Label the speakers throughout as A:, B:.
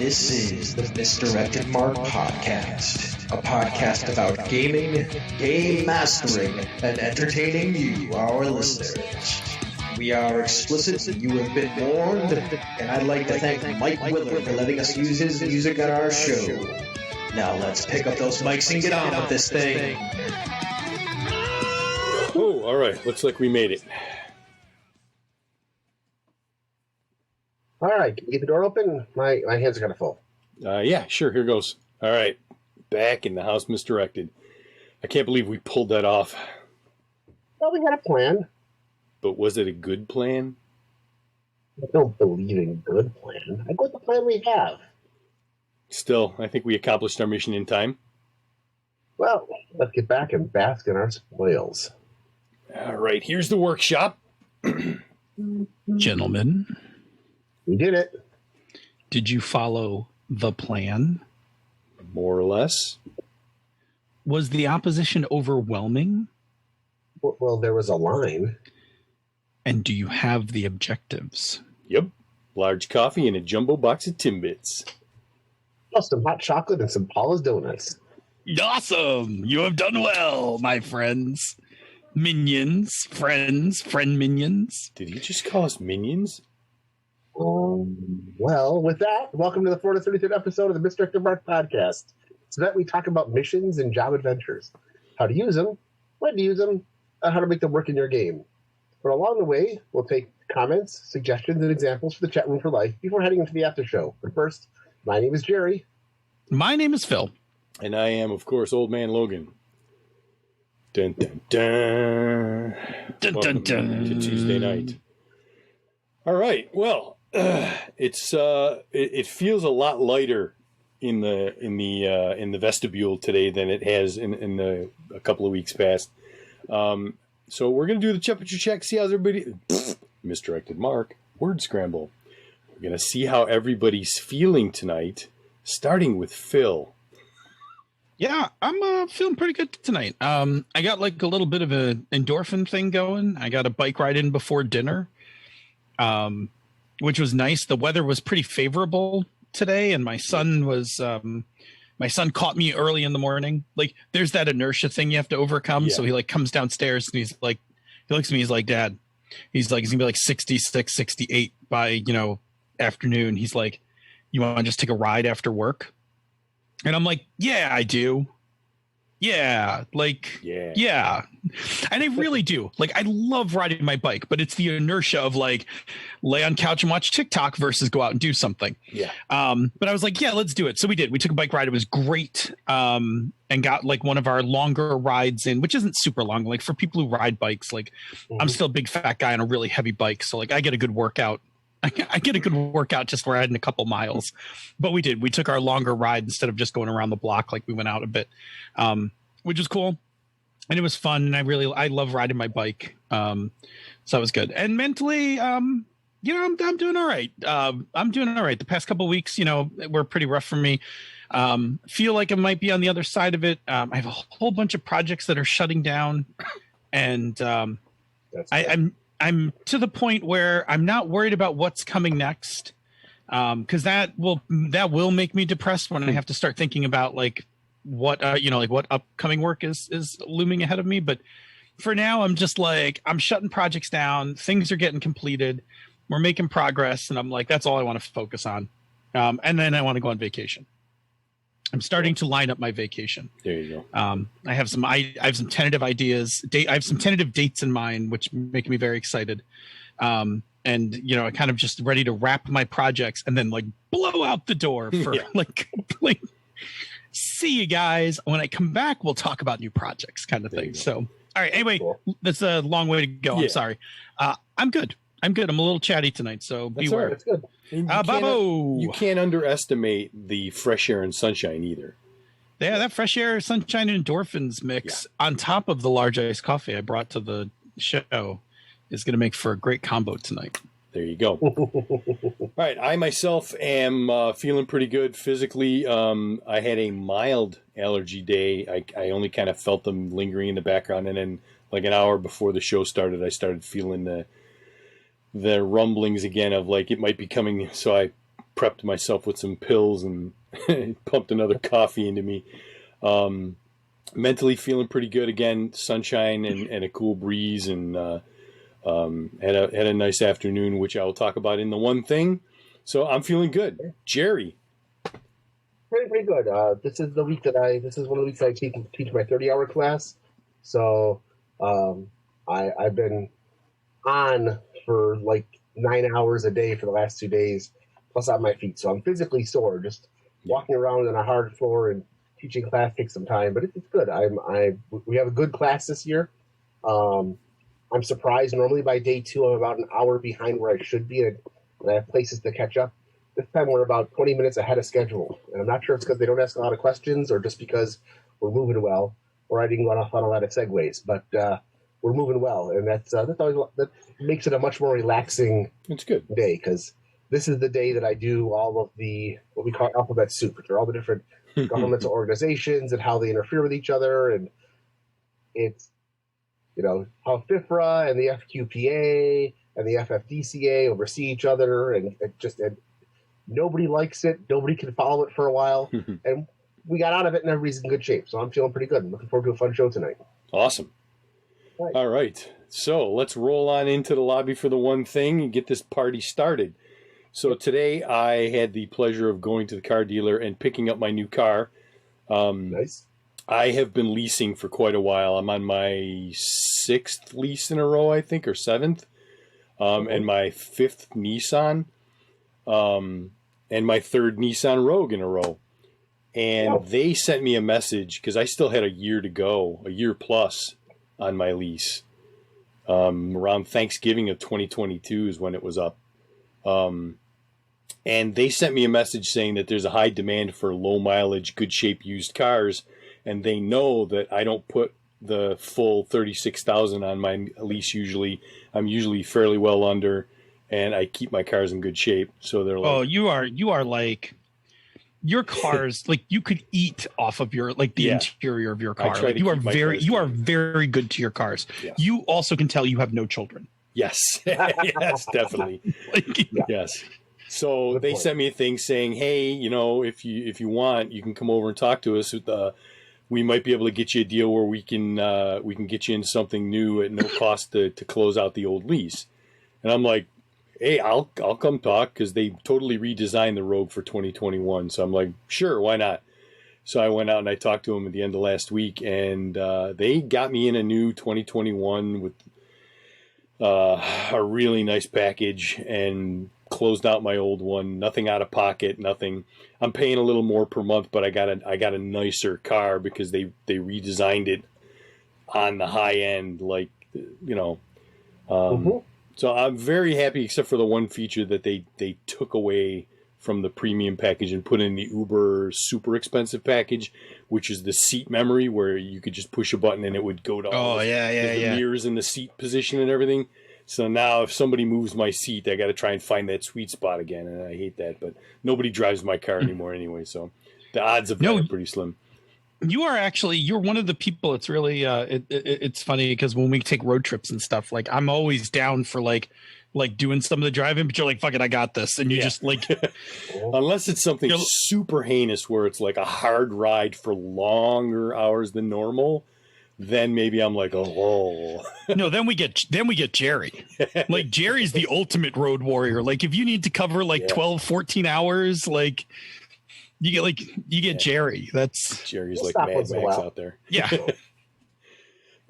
A: This is the Misdirected Mark Podcast, a podcast about gaming, game mastering, and entertaining you, our listeners. We are explicit, you have been warned, and I'd like to thank Mike Willard for letting us use his music on our show. Now let's pick up those mics and get on with this thing.
B: Oh, all right. Looks like we made it.
C: All right, can you get the door open? My hands are kind of full.
B: Yeah, sure. Here goes. All right. Back in the house, Misdirected. I can't believe we pulled that off.
C: Well, we had a plan.
B: But was it a good plan?
C: I don't believe in good plan. I go with the plan we have.
B: Still, I think we accomplished our mission in time.
C: Well, let's get back and bask in our spoils.
B: All right, here's the workshop.
D: Gentlemen,
C: we did it.
D: Did you follow the plan?
B: More or less.
D: Was the opposition overwhelming?
C: Well, there was a line.
D: And do you have the objectives?
B: Yep. Large coffee and a jumbo box of Timbits.
C: Plus some hot chocolate and some Paula's donuts.
D: Awesome! You have done well, my friends. Minions, friend minions.
B: Did he just call us minions?
C: Well, with that, welcome to the 433rd episode of the Misdirected Mark Podcast. So that we talk about missions and job adventures, how to use them, when to use them, and how to make them work in your game. But along the way, we'll take comments, suggestions, and examples for the chat room for life before heading into the after show. But first, my name is Jerry.
D: My name is Phil.
B: And I am, of course, Old Man Logan. Dun, dun, dun.
D: Dun, dun, dun.
B: To Tuesday night. All right. Well, it feels a lot lighter in the vestibule today than it has in a couple of weeks past. So we're gonna do the temperature check. See how's everybody. Misdirected Mark. Word scramble. We're gonna see how everybody's feeling tonight. Starting with Phil.
D: Yeah, I'm feeling pretty good tonight. I got like a little bit of an endorphin thing going. I got a bike ride in before dinner, which was nice. The weather was pretty favorable today, and my son caught me early in the morning. Like, there's that inertia thing you have to overcome. Yeah. So he like comes downstairs and he's like, he looks at me, he's like, Dad, he's like, he's gonna be like 66, 68 by, afternoon. He's like, you want to just take a ride after work? And I'm like, yeah, I do. Yeah. Like, yeah. And I really do. Like, I love riding my bike, but it's the inertia of like lay on couch and watch TikTok versus go out and do something.
B: Yeah.
D: But I was like, yeah, let's do it. So we did. We took a bike ride. It was great. And got like one of our longer rides in, which isn't super long. Like for people who ride bikes, like I'm still a big fat guy on a really heavy bike. So like I get a good workout. I get a good workout just riding a couple miles. But we did. We took our longer ride instead of just going around the block. Like we went out a bit, which was cool. And it was fun. And I love riding my bike. So that was good. And mentally, I'm doing all right. I'm doing all right. The past couple of weeks, were pretty rough for me. Feel like I might be on the other side of it. I have a whole bunch of projects that are shutting down. And I'm to the point where I'm not worried about what's coming next, because that will make me depressed when I have to start thinking about like what what upcoming work is looming ahead of me. But for now, I'm just like, I'm shutting projects down. Things are getting completed. We're making progress, and I'm like, that's all I want to focus on. And then I want to go on vacation. I'm starting to line up my vacation.
B: There you go.
D: I have some tentative ideas. I have some tentative dates in mind, which make me very excited. And I kind of just ready to wrap my projects and then like blow out the door for like see you guys. When I come back, we'll talk about new projects kind of thing. So, all right. Anyway, that's a long way to go. Yeah. I'm sorry. I'm good. I'm a little chatty tonight, so beware.
C: That's good.
B: You can't underestimate the fresh air and sunshine either.
D: Yeah, that fresh air, sunshine, and endorphins mix on top of the large iced coffee I brought to the show is going to make for a great combo tonight.
B: There you go. All right, I myself am feeling pretty good physically. I had a mild allergy day. I only kind of felt them lingering in the background, and then like an hour before the show started, I started feeling the rumblings again of like it might be coming. So I prepped myself with some pills and pumped another coffee into me. Mentally feeling pretty good again. Sunshine and a cool breeze, and had a nice afternoon, which I will talk about in the one thing. So I'm feeling good. Jerry.
C: Pretty good. This is one of the weeks I teach my 30-hour class. So I've been on for like 9 hours a day for the last 2 days, plus on my feet. So I'm physically sore. Just walking around on a hard floor and teaching class takes some time, but it's good. We have a good class this year. I'm surprised. Normally by day 2, I'm about an hour behind where I should be, and I have places to catch up. This time we're about 20 minutes ahead of schedule, and I'm not sure if it's because they don't ask a lot of questions or just because we're moving well, or I didn't run off on a lot of segues, but we're moving well, and that makes it a much more relaxing day, because this is the day that I do all of the what we call alphabet soup, which are all the different governmental organizations and how they interfere with each other, and it's how FIFRA and the FQPA and the FFDCA oversee each other, and nobody likes it. Nobody can follow it for a while. And we got out of it and everybody's in good shape. So I'm feeling pretty good. I'm looking forward to a fun show tonight.
B: Awesome. All right. So let's roll on into the lobby for the one thing and get this party started. So today I had the pleasure of going to the car dealer and picking up my new car.
C: Nice.
B: I have been leasing for quite a while. I'm on my 6th lease in a row, I think, or 7th. And my 5th Nissan. And my 3rd Nissan Rogue in a row. And they sent me a message because I still had a year to go, a year plus on my lease. Around Thanksgiving of 2022 is when it was up. And they sent me a message saying that there's a high demand for low mileage, good shape used cars. And they know that I don't put the full 36,000 on my lease usually. I'm usually fairly well under. And I keep my cars in good shape. So they're like,
D: oh, you are like, your cars, like you could eat off of your, like the interior of your car. Like, you are very good to your cars. Yeah. You also can tell you have no children.
B: Yes. Yes, definitely. Yes. So they sent me a thing saying, hey, if you want, you can come over and talk to us. We might be able to get you a deal where we can get you in something new at no cost to close out the old lease. And I'm like, hey, I'll come talk, because they totally redesigned the Rogue for 2021. So I'm like, sure, why not? So I went out and I talked to them at the end of last week, and they got me in a new 2021 with a really nice package and closed out my old one. Nothing out of pocket, nothing. I'm paying a little more per month, but I got a nicer car because they redesigned it on the high end, like So I'm very happy, except for the one feature that they took away from the premium package and put in the Uber super expensive package, which is the seat memory, where you could just push a button and it would go to all the mirrors in the seat position and everything. So now if somebody moves my seat, I got to try and find that sweet spot again, and I hate that. But nobody drives my car anymore anyway, so the odds of that are pretty slim.
D: You're one of the people. It's really it's funny because when we take road trips and stuff, like I'm always down for like doing some of the driving, but you're like, fuck it, I got this. And you just like,
B: unless it's something super heinous where it's like a hard ride for longer hours than normal, then maybe I'm like, oh.
D: No, then we get Jerry. Like Jerry's the ultimate road warrior. Like if you need to cover 12, 14 hours, like you get Jerry. That's
B: Jerry's like Mad Max out there.
D: Yeah.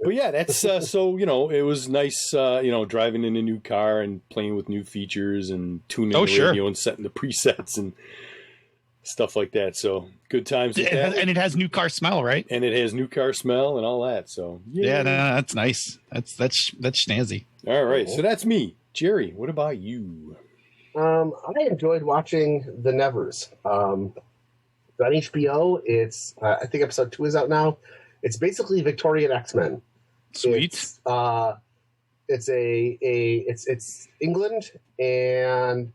B: But yeah, that's so it was nice driving in a new car and playing with new features and tuning the radio and setting the presets and stuff like that. So good times with that.
D: And it has new car smell, right?
B: And it has new car smell and all that. So
D: yeah, that's nice. That's snazzy.
B: All right, so that's me. Jerry, what about you?
C: I enjoyed watching The Nevers. It's on HBO. It's I think episode 2 is out now. It's basically Victorian X-Men.
D: Sweet.
C: It's England, and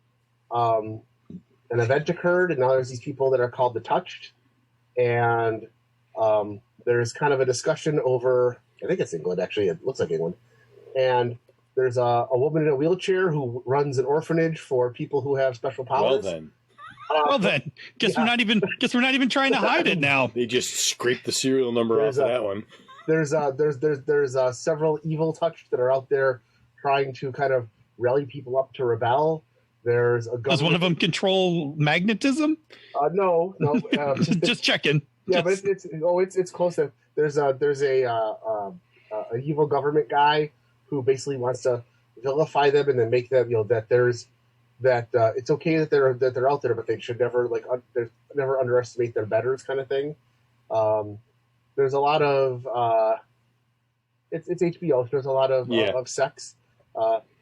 C: an event occurred, and now there's these people that are called the Touched, and there's kind of a discussion over. I think it's England, actually. It looks like England, and there's a woman in a wheelchair who runs an orphanage for people who have special powers.
B: Well then.
D: Well then, guess we're not even trying to hide it now.
B: They just scraped the serial number off of that one.
C: There's several evil touch that are out there trying to kind of rally people up to rebel. There's a
D: Does one of them control magnetism?
C: No.
D: Just checking.
C: Yeah, but it's close. There's a evil government guy who basically wants to vilify them and then make them it's okay that they're out there, but they should never never underestimate their betters kind of thing. There's a lot of it's HBO. So there's a lot of sex.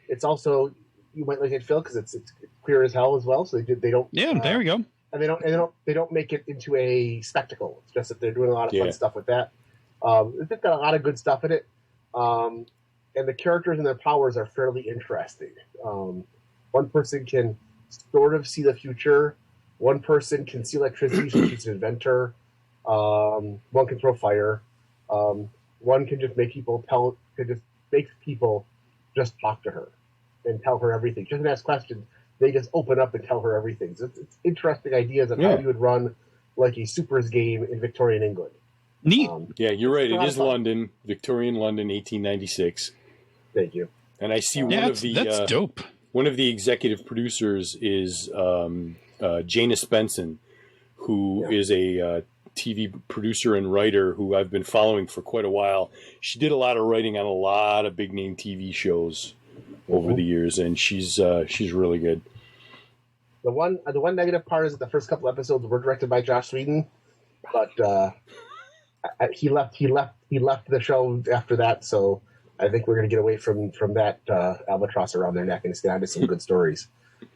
C: It's also, you might like it, Phil, because it's queer as hell as well. So they don't.
D: Yeah, there we go.
C: And they don't make it into a spectacle. It's just that they're doing a lot of fun stuff with that. It's got a lot of good stuff in it, and the characters and their powers are fairly interesting. One person can sort of see the future. One person can see electricity, so she's an inventor. One can throw fire. One can just make people just talk to her and tell her everything. She doesn't ask questions. They just open up and tell her everything. So it's interesting ideas of how you would run like a supers game in Victorian England.
D: Neat.
B: Yeah, you're right. It is London, Victorian London, 1896.
C: Thank you.
B: And I see
D: that's dope.
B: One of the executive producers is Jana Spenson, who is a TV producer and writer who I've been following for quite a while. She did a lot of writing on a lot of big name TV shows over the years, and she's really good.
C: The one negative part is that the first couple episodes were directed by Joss Whedon, but he left the show after that. So I think we're going to get away from that albatross around their neck and just get onto some good stories.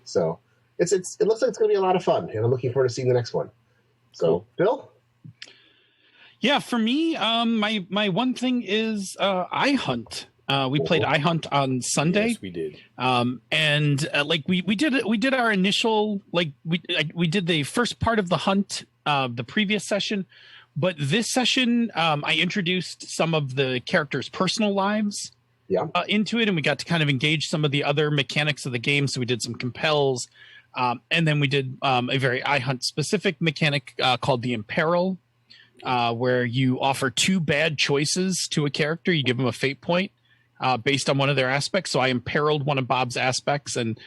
C: So it looks like it's going to be a lot of fun, and I'm looking forward to seeing the next one. So, cool. Bill?
D: Yeah, for me, my one thing is iHunt. We played iHunt on Sunday.
B: Yes, we did.
D: And we did our initial, we did the first part of the hunt the previous session, but this session I introduced some of the characters' personal lives into it, and we got to kind of engage some of the other mechanics of the game. So we did some compels, and then we did a very iHunt specific mechanic called the Imperil, where you offer two bad choices to a character. You give them a fate point based on one of their aspects. So I imperiled one of Bob's aspects, and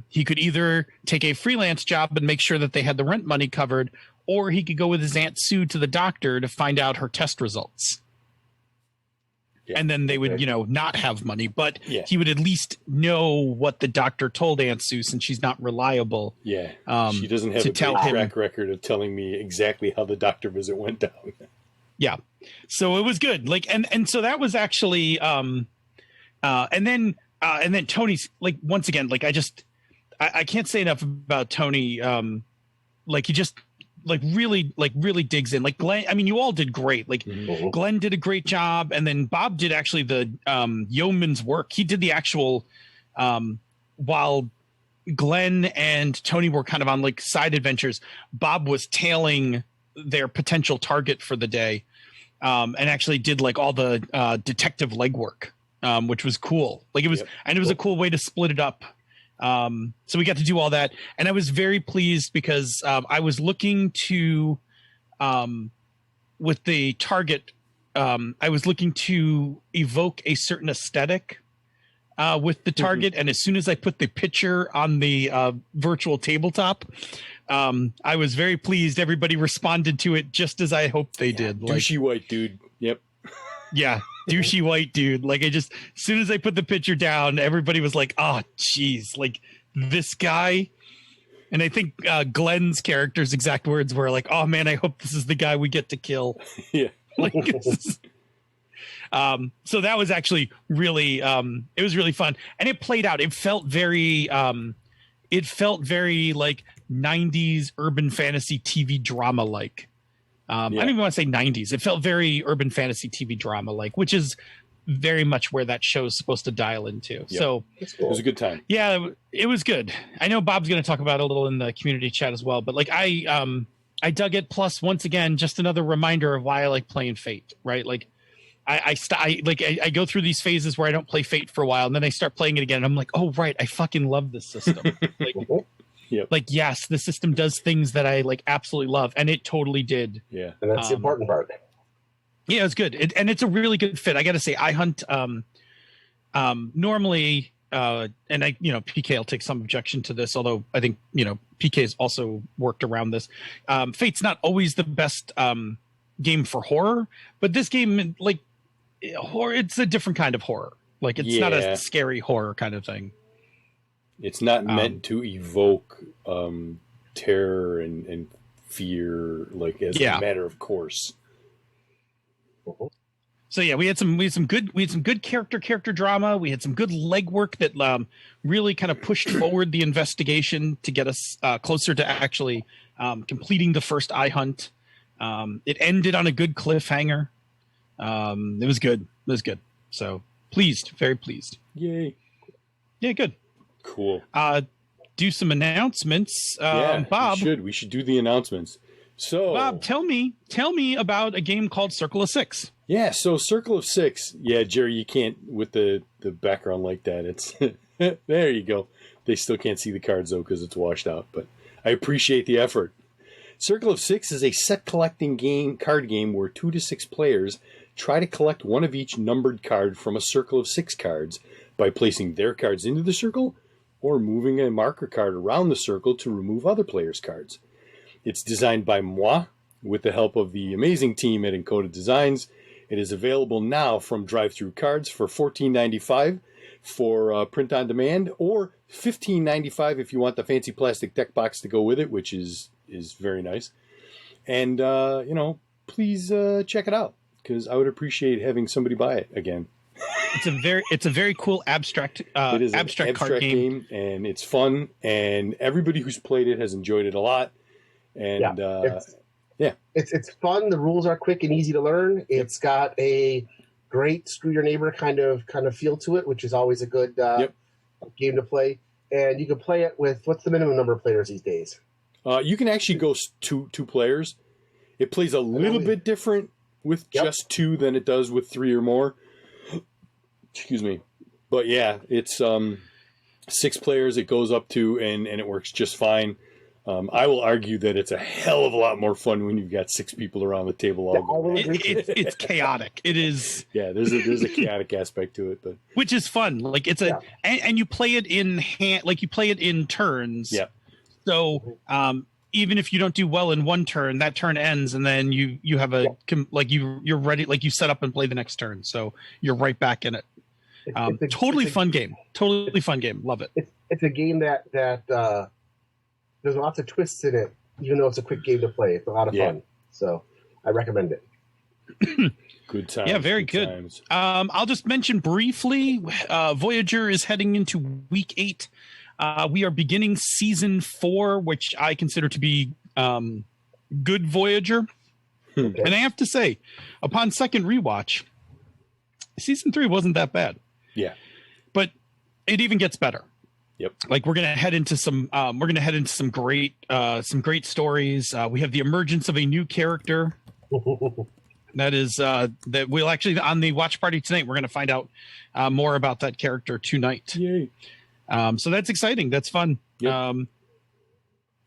D: he could either take a freelance job and make sure that they had the rent money covered, or he could go with his Aunt Sue to the doctor to find out her test results. Yeah. And then they would, not have money, but he would at least know what the doctor told Aunt Sue, since she's not reliable.
B: Yeah. She doesn't have a track record of telling me exactly how the doctor visit went down.
D: Yeah. So it was good. And so that was actually, and then Tony's once again, I can't say enough about Tony. He just really digs in. Glenn, I mean, you all did great. Glenn did a great job, and then Bob did actually the yeoman's work. He did the actual while Glenn and Tony were kind of on side adventures, Bob was tailing their potential target for the day, and actually did all the detective legwork, which was cool. It was a cool way to split it up. So we got to do all that, and I was very pleased because I was looking to, with the target, I was looking to evoke a certain aesthetic with the target, and as soon as I put the picture on the virtual tabletop, I was very pleased. Everybody responded to it just as I hoped they did.
B: Douchey white dude. Yep.
D: Yeah. Douchey white dude. As soon as I put the picture down, everybody was like, oh geez, this guy. And I think Glenn's character's exact words were oh man, I hope this is the guy we get to kill.
B: Yeah.
D: So that was actually really, it was really fun, and it played out. It felt very 90s urban fantasy TV drama I don't even want to say 90s. It felt very urban fantasy TV drama which is very much where that show is supposed to dial into. Yep. So
B: cool. It was a good time.
D: Yeah, it was good. I know Bob's going to talk about it a little in the community chat as well, but I dug it. Plus, once again, just another reminder of why I like playing Fate, right? I go through these phases where I don't play Fate for a while, and then I start playing it again, and I'm like, oh right, I fucking love this system.
B: Yep.
D: like, yes, the system does things that I like absolutely love, and it totally did.
B: Yeah.
C: And that's the important part.
D: Yeah, it's good. And it's a really good fit. I got to say, iHunt, normally, and I, PK will take some objection to this, although I think, PK's also worked around this. Fate's not always the best game for horror, but this game, like, horror, it's a different kind of horror. Like, it's not a scary horror kind of thing. It's
B: not meant to evoke terror and fear, like, as a matter of course.
D: So yeah, we had some good character drama. We had some good legwork that really kind of pushed forward the investigation to get us closer to actually completing the first iHunt. It ended on a good cliffhanger. It was good. It was good. So pleased, very pleased.
B: Yay!
D: Yeah, good.
B: Cool.
D: Do some announcements. Bob,
B: we should do the announcements. So,
D: Bob, tell me about a game called Circle of Six.
B: Yeah, so Circle of Six. Yeah, Jerry, you can't with the background like that. It's there you go. They still can't see the cards though because it's washed out. But I appreciate the effort. Circle of Six is a set collecting card game where 2 to 6 players try to collect one of each numbered card from a circle of 6 cards by placing their cards into the circle or moving a marker card around the circle to remove other players' cards. It's designed by moi with the help of the amazing team at Encoded Designs. It is available now from DriveThruCards for $14.95 for print on demand, or $15.95 if you want the fancy plastic deck box to go with it, which is very nice. And please check it out because I would appreciate having somebody buy it again.
D: It's a very cool abstract
B: it is
D: abstract
B: an
D: card game,
B: and it's fun, and everybody who's played it has enjoyed it a lot. And
C: it's fun. The rules are quick and easy to learn. It's got a great screw your neighbor kind of feel to it, which is always a good game to play. And you can play it with, what's the minimum number of players these days?
B: You can actually go two players. It plays a little bit different with just 2 than it does with 3 or more. Excuse me. But yeah, it's 6 players it goes up to, and it works just fine. I will argue that it's a hell of a lot more fun when you've got 6 people around the table.
D: It's chaotic. It is.
B: Yeah, there's a chaotic aspect to it, but
D: which is fun. Like it's and you play it in hand, like you play it in turns.
B: Yeah.
D: So even if you don't do well in one turn, that turn ends, and then you have you're ready. Like you set up and play the next turn, so you're right back in it. Totally fun game. Love it.
C: It's a game that. There's lots of twists in it, even though it's a quick game to play. It's a lot of fun. So I recommend it.
B: Good times.
D: Yeah, very good. I'll just mention briefly, Voyager is heading into week 8. We are beginning season 4, which I consider to be good Voyager. Okay. And I have to say, upon second rewatch, season 3 wasn't that bad.
B: Yeah.
D: But it even gets better.
B: Yep.
D: Like we're gonna head into some great stories. We have the emergence of a new character. That is that we'll actually on the watch party tonight. We're gonna find out more about that character tonight.
B: Yay!
D: So that's exciting. That's fun.
B: Yep.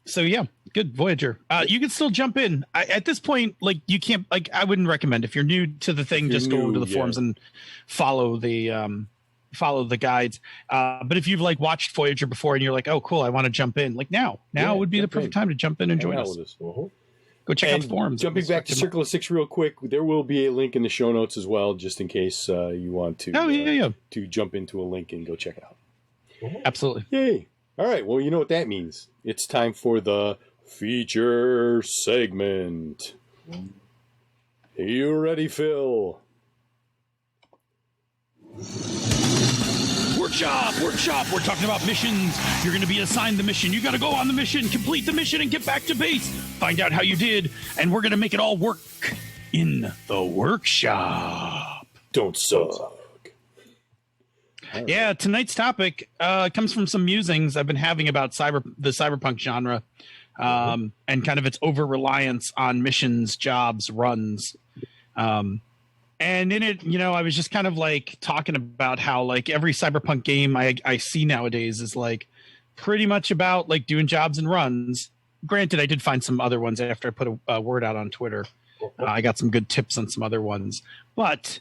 D: So yeah, good Voyager. You can still jump in at this point. Like you can't. Like I wouldn't recommend if you're new to the thing. Just go to the forums and follow the guides. But if you've like watched Voyager before and you're like, oh, cool, I want to jump in. Like now would be the perfect time to jump in and join us. Go check out the forums.
B: Jumping back to Circle of Six real quick, there will be a link in the show notes as well, just in case you want to. To jump into a link and go check it out.
D: Absolutely.
B: Yay! All right. Well, you know what that means. It's time for the feature segment. Are you ready, Phil?
D: Workshop. We're talking about missions. You're going to be assigned the mission. You got to go on the mission, complete the mission, and get back to base. Find out how you did, and we're going to make it all work in the workshop.
B: Don't suck.
D: Yeah, tonight's topic comes from some musings I've been having about the cyberpunk genre, and kind of its over-reliance on missions, jobs, runs. And in it, I was just kind of like talking about how like every cyberpunk game I see nowadays is like pretty much about like doing jobs and runs. Granted, I did find some other ones after I put a word out on Twitter. I got some good tips on some other ones, but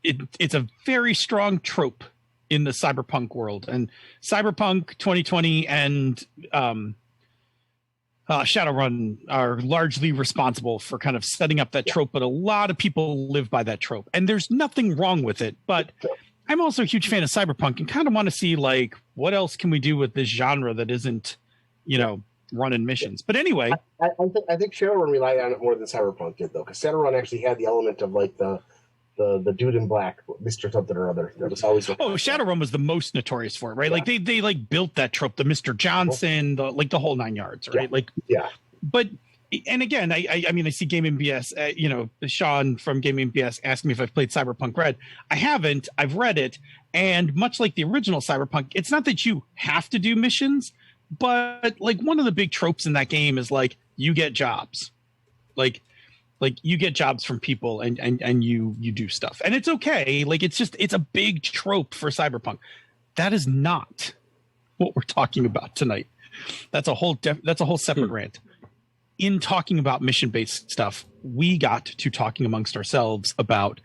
D: it's a very strong trope in the cyberpunk world, and Cyberpunk 2020 and Shadowrun are largely responsible for kind of setting up that trope, but a lot of people live by that trope, and there's nothing wrong with it. But I'm also a huge fan of cyberpunk and kind of want to see like what else can we do with this genre that isn't, running missions. But anyway,
C: I think Shadowrun relied on it more than Cyberpunk did, though, because Shadowrun actually had the element of like the dude in black, Mr. something or other. That was always
D: Shadowrun was the most notorious for it, right? Yeah. Like they like built that trope, the Mr. Johnson, the whole 9 yards, right? But and again, I mean, I see Gaming BS, Sean from Gaming BS asking me if I've played Cyberpunk Red. I haven't. I've read it, and much like the original Cyberpunk, it's not that you have to do missions, but like one of the big tropes in that game is like you get jobs, like you get jobs from people and you do stuff, and it's okay. Like it's a big trope for Cyberpunk. That is not what we're talking about tonight. That's a whole separate rant. In talking about mission-based stuff, we got to talking amongst ourselves about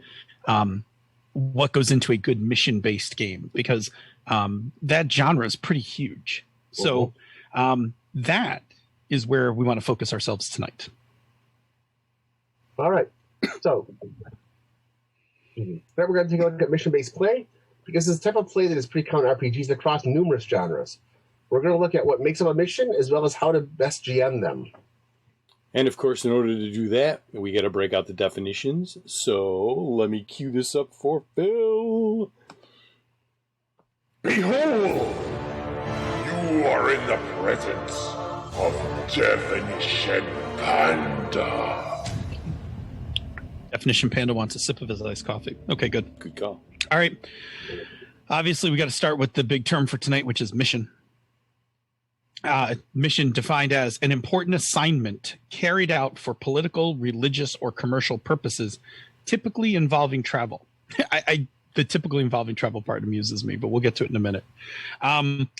D: what goes into a good mission-based game, because that genre is pretty huge. So that is where we want to focus ourselves tonight.
C: All right. So then we're going to take a look at mission-based play, because it's a type of play that is pretty common in RPGs across numerous genres. We're going to look at what makes up a mission as well as how to best GM them.
B: And of course, in order to do that, we got to break out the definitions. So let me cue this up for Phil.
E: Behold, you are in the presence of Definition Panda.
D: Definition Panda wants a sip of his iced coffee. Okay, good.
B: Good call.
D: All right. Obviously, we got to start with the big term for tonight, which is mission. Mission defined as an important assignment carried out for political, religious, or commercial purposes, typically involving travel. The typically involving travel part amuses me, but we'll get to it in a minute.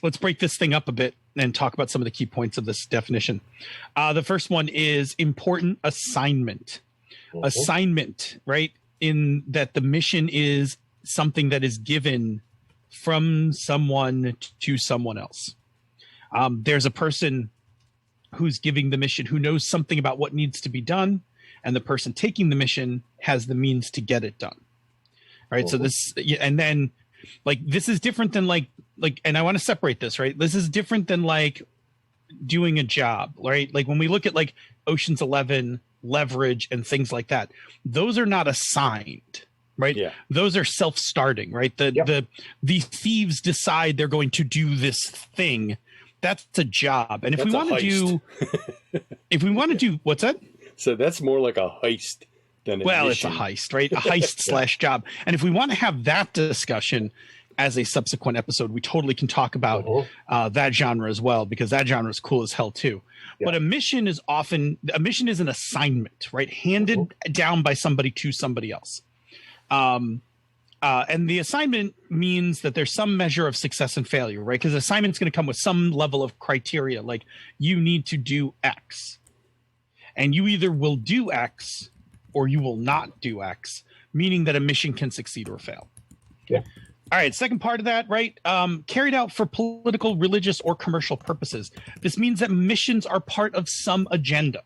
D: Let's break this thing up a bit and talk about some of the key points of this definition. The first one is important assignment. Assignment, right? In that the mission is something that is given from someone to someone else. There's a person who's giving the mission who knows something about what needs to be done, and the person taking the mission has the means to get it done. Right. So this, and then like, this is different than like, and I want to separate this, right? This is different than like doing a job, right? Like when we look at like Ocean's 11, Leverage, and things like that, those are not assigned, right? Yeah. Those are self-starting, right? The thieves decide they're going to do this thing. That's a job. And if we want to do, what's that?
B: So that's more like a heist than a mission.
D: It's a heist, right? A heist / job. And if we want to have that discussion as a subsequent episode, we totally can talk about that genre as well, because that genre is cool as hell too. Yeah. But a mission is an assignment, right? Handed down by somebody to somebody else. And the assignment means that there's some measure of success and failure, right? Because assignment's going to come with some level of criteria, like you need to do X. And you either will do X or you will not do X, meaning that a mission can succeed or fail.
C: Yeah.
D: All right, second part of that, right? Carried out for political, religious, or commercial purposes. This means that missions are part of some agenda.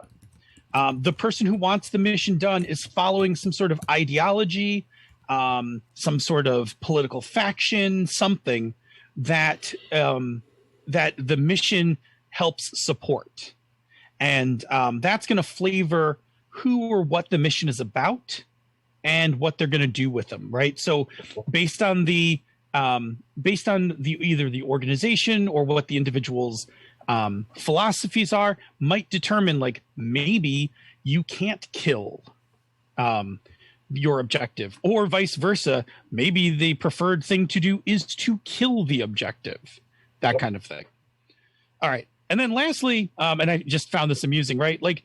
D: The person who wants the mission done is following some sort of ideology, some sort of political faction, something that that the mission helps support. And that's going to flavor who or what the mission is about and what they're going to do with them, right? So based on the either the organization or what the individual's philosophies are, might determine like maybe you can't kill your objective, or vice versa. Maybe the preferred thing to do is to kill the objective, that kind of thing. All right. And then lastly, and I just found this amusing, right? Like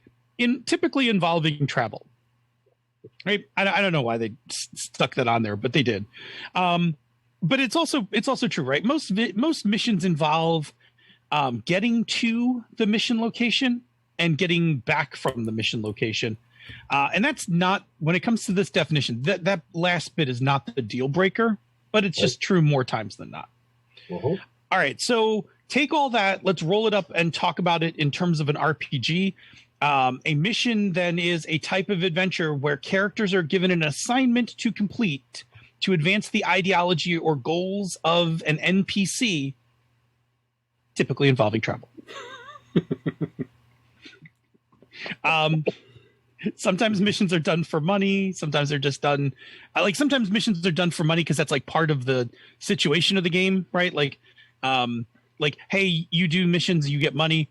D: typically involving travel, right? I don't know why they stuck that on there, but they did. But it's also true, right? Most missions involve getting to the mission location and getting back from the mission location. And that's not, when it comes to this definition, that last bit is not the deal breaker, but it's just true more times than not. All right, so take all that, let's roll it up and talk about it in terms of an RPG. A mission then is a type of adventure where characters are given an assignment to complete to advance the ideology or goals of an NPC, typically involving travel. Sometimes missions are done for money. Sometimes they're just done sometimes missions are done for money because that's like part of the situation of the game, right? Like, hey, you do missions, you get money.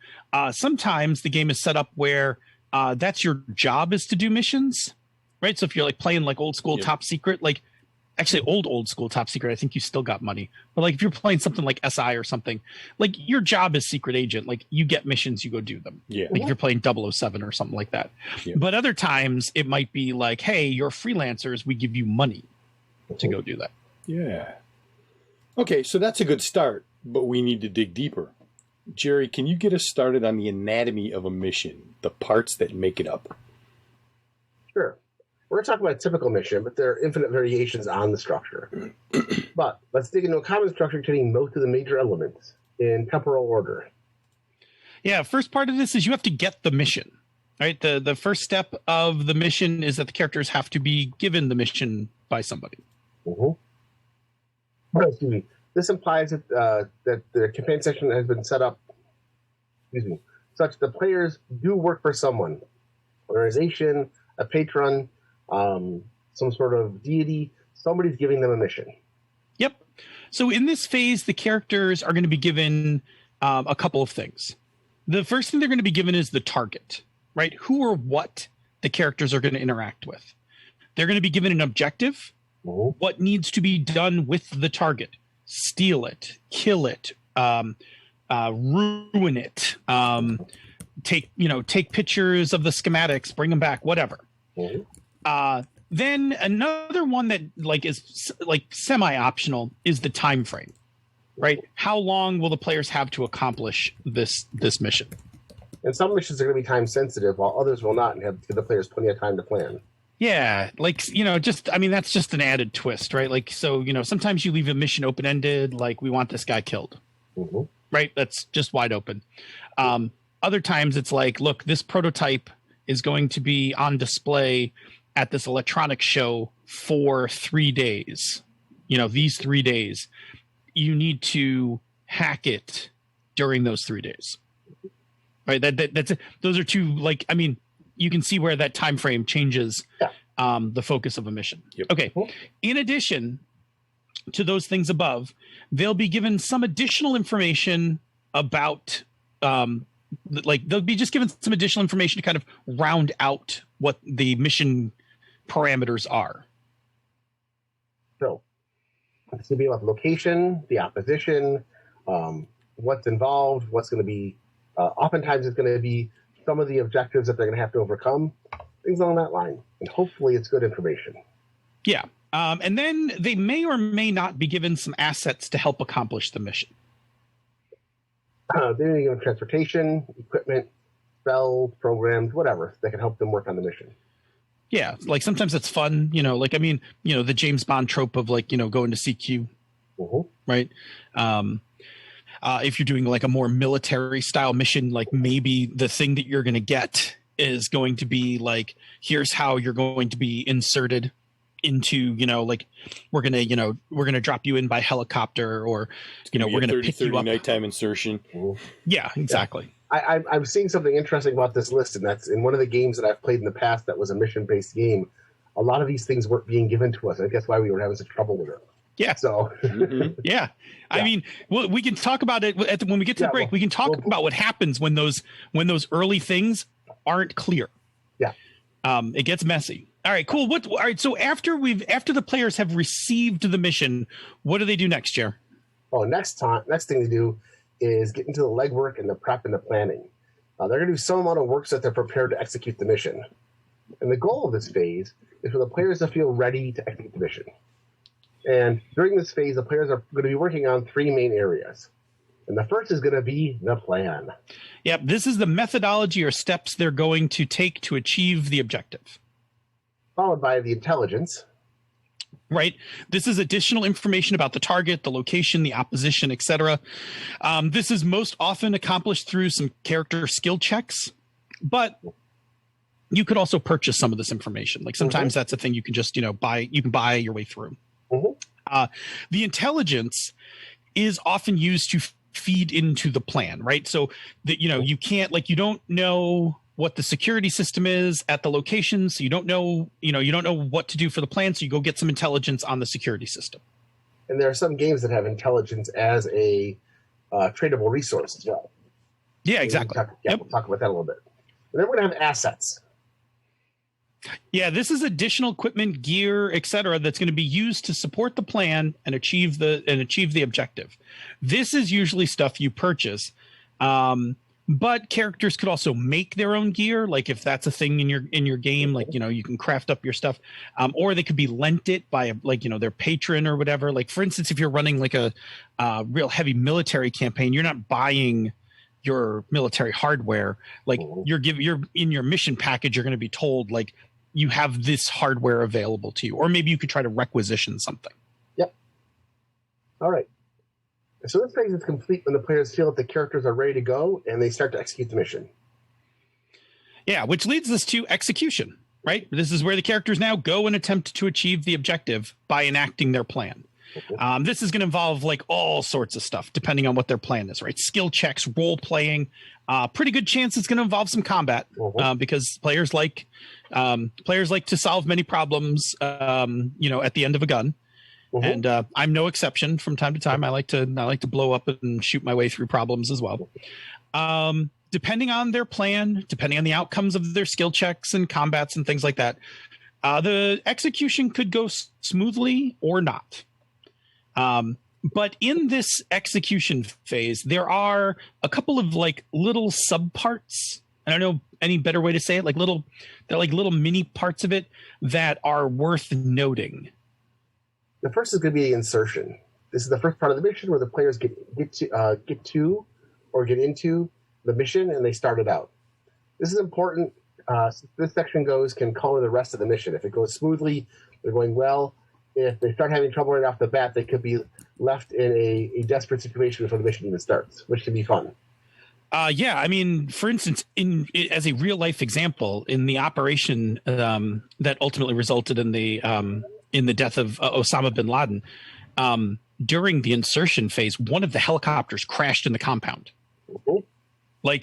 D: Sometimes the game is set up where that's your job is to do missions, right? So if you're like playing like old school top secret, like actually old school top secret, I think you still got money. But like if you're playing something like SI or something, like your job is secret agent, like you get missions, you go do them. Yeah. Like if you're playing 007 or something like that. Yeah. But other times it might be like, hey, you're freelancers, we give you money to go do that.
B: Yeah. Okay, so that's a good start, but we need to dig deeper. Jerry, can you get us started on the anatomy of a mission, the parts that make it up?
C: Sure. We're going to talk about a typical mission, but there are infinite variations on the structure. But let's dig into a common structure containing most of the major elements in temporal order.
D: Yeah, first part of this is you have to get the mission, right? The first step of the mission is that the characters have to be given the mission by somebody.
C: Excuse me. This implies that the campaign section has been set up, such that the players do work for someone, an organization, a patron, some sort of deity. Somebody's giving them a mission.
D: Yep. So in this phase, the characters are going to be given a couple of things. The first thing they're going to be given is the target, right? Who or what the characters are going to interact with. They're going to be given an objective. What needs to be done with the target? Steal it, kill it, ruin it, take pictures of the schematics, bring them back, whatever. Then another one that is semi-optional is the time frame, right? How long will the players have to accomplish this mission?
C: And some missions are going to be time sensitive, while others will not, and give the players plenty of time to plan.
D: Yeah, that's just an added twist, right? Like, so, sometimes you leave a mission open-ended, like, we want this guy killed, right? That's just wide open. Other times it's like, look, this prototype is going to be on display at this electronics show for 3 days. These 3 days, you need to hack it during those 3 days, right? That's it. Those are two, you can see where that time frame changes the focus of a mission. Yep. Okay. In addition to those things above, they'll be given some additional information about, they'll be just given some additional information to kind of round out what the mission parameters are.
C: So it's going to be about the location, the opposition, what's involved, what's going to be, oftentimes it's going to be some of the objectives that they're going to have to overcome, things along that line. And hopefully it's good information.
D: Yeah. And then they may or may not be given some assets to help accomplish the mission.
C: They're given transportation, equipment, spells, programs, whatever that can help them work on the mission.
D: Yeah. Like sometimes it's fun, the James Bond trope of going to CQ, right? If you're doing like a more military style mission, like maybe the thing that you're going to get is going to be like, here's how you're going to be inserted into, we're going to drop you in by helicopter, or, we're going to pick you up.
B: Nighttime insertion.
D: Yeah, exactly.
C: Yeah. I'm seeing something interesting about this list, and that's in one of the games that I've played in the past that was a mission-based game. A lot of these things weren't being given to us. I guess why we were having such trouble with it.
D: Yeah.
C: So,
D: yeah. I mean, we can talk about it when we get to the break. We can talk about what happens when those early things aren't clear.
C: Yeah.
D: It gets messy. All right, cool. All right. So after the players have received the mission, what do they do next, Jer?
C: Oh, next thing to do is get into the legwork and the prep and the planning. They're going to do some amount of work so that they're prepared to execute the mission. And the goal of this phase is for the players to feel ready to execute the mission. And during this phase, the players are going to be working on 3 main areas. And the first is going to be the plan.
D: Yep, this is the methodology or steps they're going to take to achieve the objective.
C: Followed by the intelligence.
D: Right. This is additional information about the target, the location, the opposition, etc. This is most often accomplished through some character skill checks, but you could also purchase some of this information. Like sometimes that's a thing you can just, buy. You can buy your way through. The intelligence is often used to feed into the plan, right? So that, you can't, you don't know what the security system is at the location. So you don't know what to do for the plan. So you go get some intelligence on the security system.
C: And there are some games that have intelligence as a tradable resource as well.
D: Yeah, exactly.
C: We'll talk about that a little bit. And then we're going to have assets.
D: Yeah, this is additional equipment, gear, etc. that's going to be used to support the plan and achieve the objective. This is usually stuff you purchase, but characters could also make their own gear. Like if that's a thing in your game, you can craft up your stuff, or they could be lent it by their patron or whatever. Like for instance, if you're running like a real heavy military campaign, you're not buying your military hardware. Like you're in your mission package, you're going to be told you have this hardware available to you, or maybe you could try to requisition something.
C: Yep. All right. So this phase is complete when the players feel that the characters are ready to go and they start to execute the mission.
D: Yeah, which leads us to execution, right? This is where the characters now go and attempt to achieve the objective by enacting their plan. This is going to involve all sorts of stuff, depending on what their plan is, right? Skill checks, role playing, pretty good chance it's going to involve some combat because players like to solve many problems, at the end of a gun. And I'm no exception. From time to time, I like to blow up and shoot my way through problems as well. Depending on their plan, depending on the outcomes of their skill checks and combats and things like that, the execution could go smoothly or not. But in this execution phase, there are a couple of little subparts. I don't know any better way to say it. They're little mini parts of it that are worth noting.
C: The first is going to be the insertion. This is the first part of the mission where the players get to or get into the mission and they start it out. This is important. This section can color the rest of the mission. If it goes smoothly, they're going well. If they start having trouble right off the bat, they could be left in a desperate situation before the mission even starts, which can be fun.
D: Yeah, I mean, for instance, as a real life example, in the operation that ultimately resulted in the death of Osama bin Laden, during the insertion phase, one of the helicopters crashed in the compound. I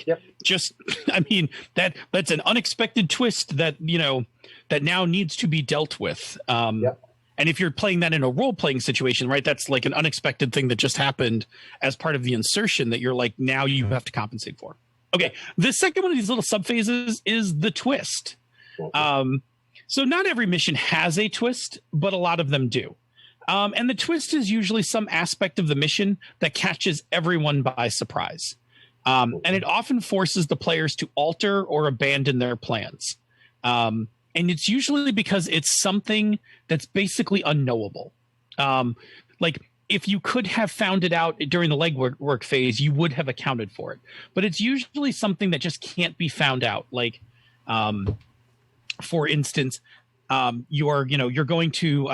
D: mean, that's an unexpected twist that that now needs to be dealt with. And if you're playing that in a role-playing situation, right, that's an unexpected thing that just happened as part of the insertion that you're now you have to compensate for. Okay, the second one of these little subphases is the twist. So not every mission has a twist, but a lot of them do. And the twist is usually some aspect of the mission that catches everyone by surprise. And it often forces the players to alter or abandon their plans. And it's usually because it's something that's basically unknowable. If you could have found it out during the legwork phase, you would have accounted for it. But it's usually something that just can't be found out. For instance, you're going to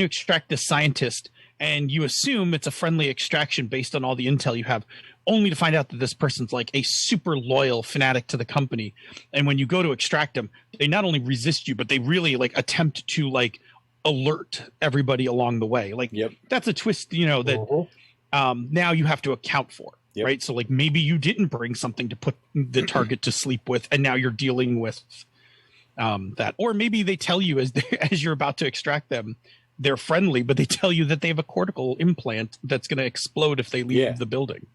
D: extract this scientist, and you assume it's a friendly extraction based on all the intel you have, only to find out that this person's a super loyal fanatic to the company. And when you go to extract them, they not only resist you, but they really attempt to alert everybody along the way. That's a twist, that now you have to account for. Yep. Right. So maybe you didn't bring something to put the target to sleep with, and now you're dealing with that. Or maybe they tell you as you're about to extract them, they're friendly, but they tell you that they have a cortical implant that's going to explode if they leave the building.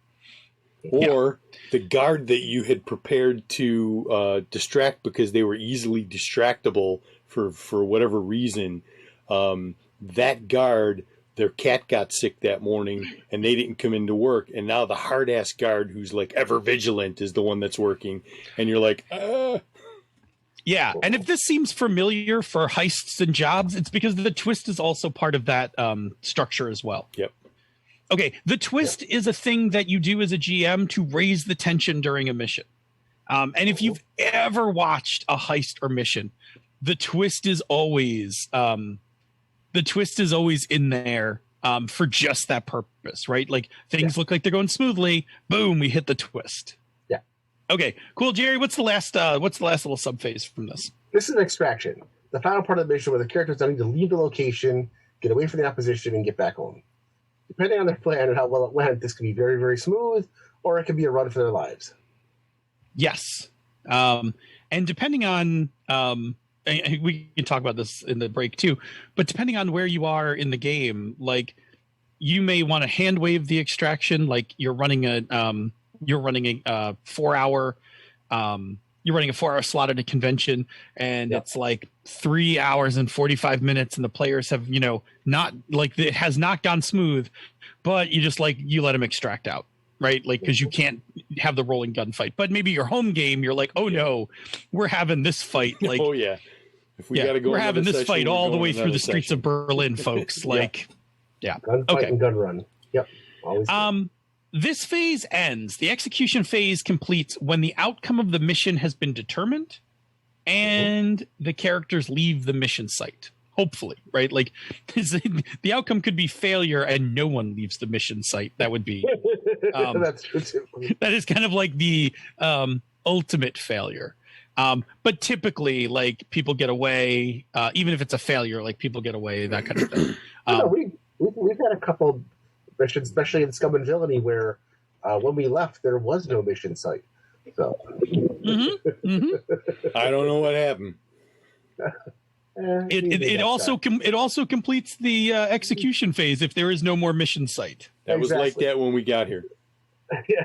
B: Or the guard that you had prepared to distract because they were easily distractible for whatever reason, that guard, their cat got sick that morning and they didn't come into work. And now the hard ass guard who's ever vigilant is the one that's working. And you're
D: Yeah, and if this seems familiar for heists and jobs, it's because the twist is also part of that structure as well.
B: Yep.
D: Okay, the twist is a thing that you do as a GM to raise the tension during a mission. And if you've ever watched a heist or mission, the twist is always in there for just that purpose, right? Like things look like they're going smoothly, boom, we hit the twist.
C: Yeah.
D: Okay, cool, Jerry. What's the last little subphase from this?
C: This is an extraction, the final part of the mission where the characters need to leave the location, get away from the opposition, and get back home. Depending on their plan and how well it went, this can be very, very smooth, or it can be a run for their lives.
D: Yes. And depending on, and we can talk about this in the break too, but depending on where you are in the game, like you may want to hand wave the extraction, like you're running a 4-hour, you're running a 4-hour slot at a convention, and it's like 3 hours and 45 minutes, and the players have, not like it has not gone smooth, but you just you let them extract out, right? Like, because you can't have the rolling gunfight. But maybe your home game, you're like, oh no, we're having this fight. Like,
B: oh yeah, if we gotta go,
D: we're having this fight all the way through the streets
B: session
D: of Berlin, folks. Like,
C: Gunfight and gun run. Yep. Always.
D: This phase ends. The execution phase completes when the outcome of the mission has been determined and the characters leave the mission site. Hopefully, right? Like the outcome could be failure and no one leaves the mission site. That would be
C: That's true too.
D: that is kind of like the ultimate failure. But typically, like people get away, even if it's a failure, like people get away, that kind of thing.
C: We've had a couple missions, especially in Scum and Villainy, where when we left, there was no mission site. So
B: I don't know what happened.
D: It also completes the execution phase if there is no more mission site.
B: That was like that when we got here.
C: Yeah.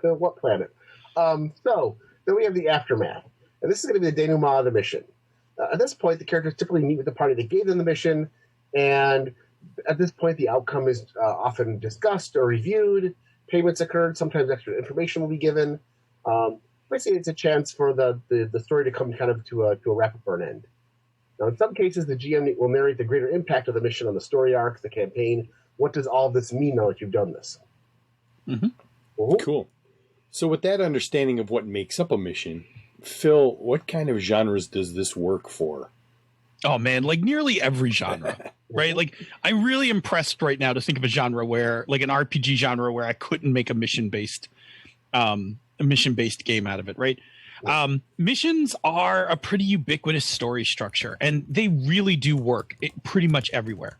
C: What planet? So then we have the aftermath, and this is going to be the denouement of the mission. At this point, the characters typically meet with the party that gave them the mission, and at this point, the outcome is often discussed or reviewed. Payments occurred. Sometimes extra information will be given. Basically, it's a chance for the story to come kind of to a wrap up or an end. Now, in some cases, the GM will narrate the greater impact of the mission on the story arc, the campaign. What does all this mean now that you've done this?
B: Cool. So with that understanding of what makes up a mission, Phil, what kind of genres does this work for?
D: Oh man, like nearly every genre, right? Like I'm really impressed right now to think of a genre where, like an RPG genre where I couldn't make a mission-based game out of it, right? Missions are a pretty ubiquitous story structure, and they really do work pretty much everywhere.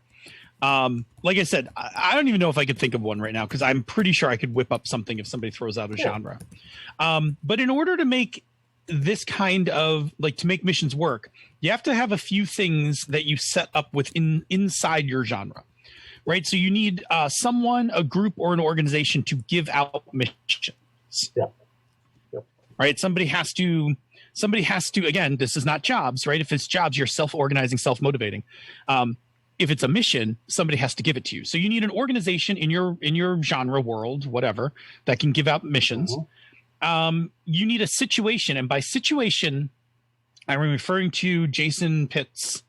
D: Like I said, I don't even know if I could think of one right now because I'm pretty sure I could whip up something if somebody throws out a genre. But in order to make this kind of to make missions work, you have to have a few things that you set up inside your genre, right? So you need someone, a group, or an organization to give out missions.
C: Yeah.
D: Right. Somebody has to, again, this is not jobs, right? If it's jobs, you're self-organizing, self-motivating. If it's a mission, somebody has to give it to you. So you need an organization in your genre world, whatever, that can give out missions. You need a situation. And by situation, I'm referring to Jason Pitt's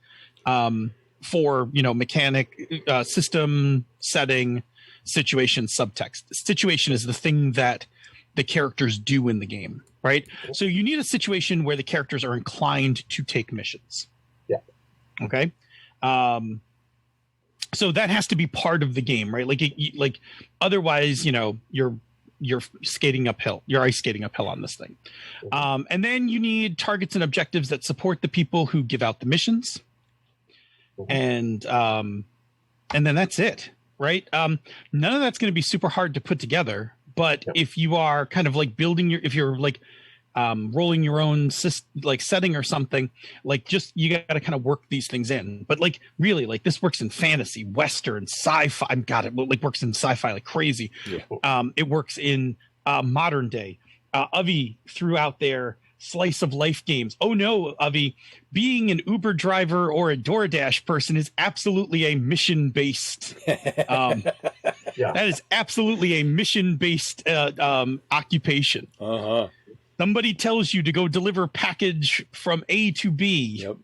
D: for, mechanic, system, setting, situation, subtext. Situation is the thing that the characters do in the game, right? So you need a situation where the characters are inclined to take missions.
C: Yeah.
D: Okay. So that has to be part of the game, right? Like otherwise, you're skating uphill. You're ice skating uphill on this thing. And then you need targets and objectives that support the people who give out the missions. And then that's it, right? None of that's going to be super hard to put together. But if you are kind of like if you're like rolling your own setting or something, you got to kind of work these things in. But really, this works in fantasy, Western, sci-fi. It works in sci-fi like crazy. Yeah. It works in modern day. Avi threw out their slice of life games. Oh no, Avi, being an Uber driver or a DoorDash person is absolutely a mission-based. That is absolutely a mission-based occupation. somebody tells you to go deliver package from A to B.
B: Yep.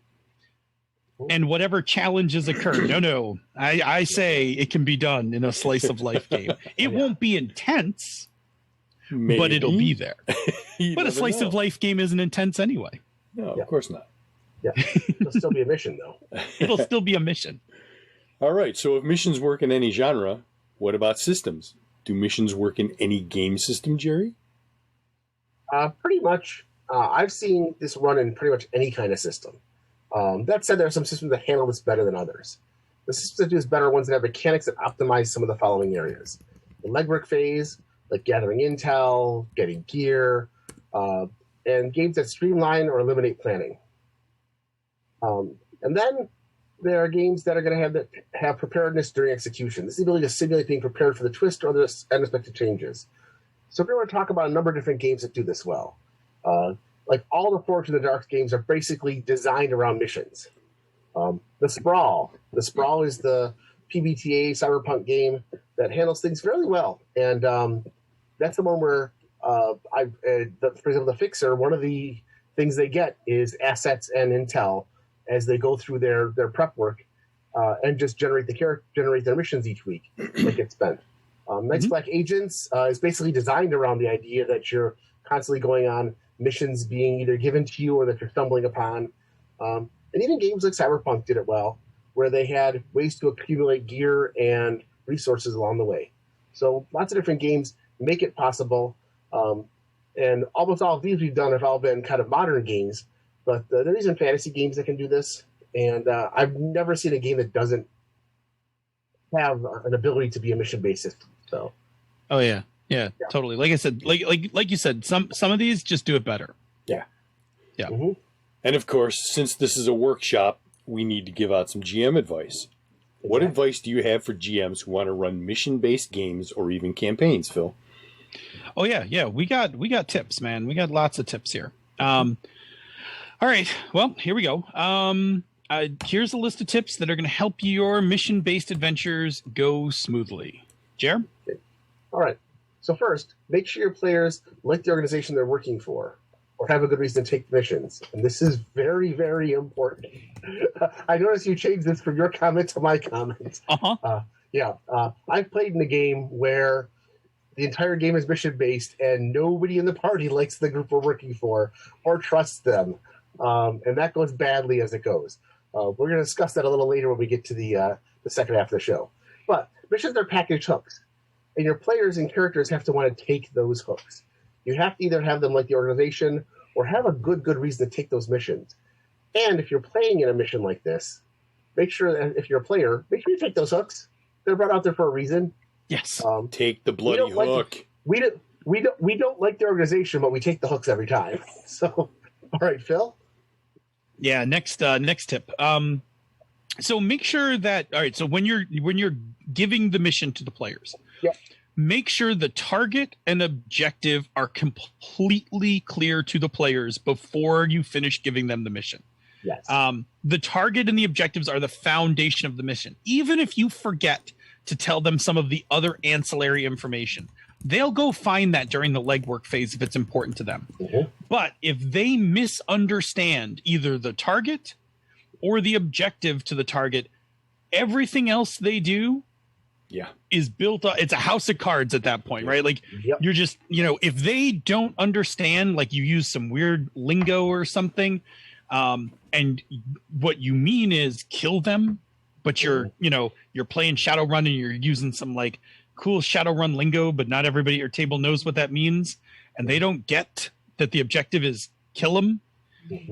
D: And whatever challenges occur. No. I say it can be done in a slice of life game. It won't be intense, but it'll be there. But a slice of life game isn't intense anyway.
B: No, of course not.
C: Yeah. It'll still be a mission, though.
D: It'll still be a mission.
B: All right. So if missions work in any genre, what about systems? Do missions work in any game system, Jerry?
C: Pretty much. I've seen this run in pretty much any kind of system. That said, there are some systems that handle this better than others. The systems that do this better are ones that have mechanics that optimize some of the following areas. The legwork phase, like gathering intel, getting gear, and games that streamline or eliminate planning. And then there are games that are going to have preparedness during execution. This is the ability to simulate being prepared for the twist or other unexpected changes. So we're going to talk about a number of different games that do this well. Like all the Forge in the Dark games are basically designed around missions. The Sprawl is the PBTA cyberpunk game that handles things fairly well, and that's the one where for example, the Fixer, one of the things they get is assets and intel as they go through their prep work and just generate their missions each week that get spent. Night's Black Agents is basically designed around the idea that you're constantly going on missions being either given to you or that you're stumbling upon. And even games like Cyberpunk did it well, where they had ways to accumulate gear and resources along the way. So lots of different games make it possible. And almost all of these we've done have all been kind of modern games, but there are even fantasy games that can do this. And I've never seen a game that doesn't have an ability to be a mission-based system. So.
D: Oh, yeah. Yeah, totally. Like I said, like you said, some of these just do it better.
B: Yeah.
D: Yeah.
C: Mm-hmm.
B: And of course, since this is a workshop, we need to give out some GM advice. What advice do you have for GMs who want to run mission-based games or even campaigns, Phil?
D: Oh yeah. We got tips, man. We got lots of tips here. All right. Well, here we go. Here's a list of tips that are going to help your mission-based adventures go smoothly. Jer?
C: Okay. All right. So first, make sure your players like the organization they're working for or have a good reason to take missions. And this is very, very important. I noticed you changed this from your comment to my comment.
D: Uh-huh.
C: I've played in a game where the entire game is mission-based and nobody in the party likes the group we're working for or trusts them. And that goes badly as it goes. We're going to discuss that a little later when we get to the second half of the show. But missions are packaged hooks. And your players and characters have to want to take those hooks. You have to either have them like the organization or have a good reason to take those missions. And if you're playing in a mission like this, make sure that if you're a player, make sure you take those hooks. They're brought out there for a reason.
D: Yes.
B: Take the bloody hook.
C: We don't like the organization, but we take the hooks every time. So, all right, Phil.
D: Yeah. Next tip. So make sure that so when you're giving the mission to the players, make sure the target and objective are completely clear to the players before you finish giving them the mission.
C: Yes.
D: The target and the objectives are the foundation of the mission. Even if you forget to tell them some of the other ancillary information, they'll go find that during the legwork phase if it's important to them.
C: Mm-hmm.
D: But if they misunderstand either the target or the objective to the target, everything else they do is built up. It's a house of cards at that point, right? Like you're just, if they don't understand, like you use some weird lingo or something, and what you mean is kill them, but you're playing Shadowrun and you're using some like cool Shadowrun lingo, but not everybody at your table knows what that means. And they don't get that the objective is kill them.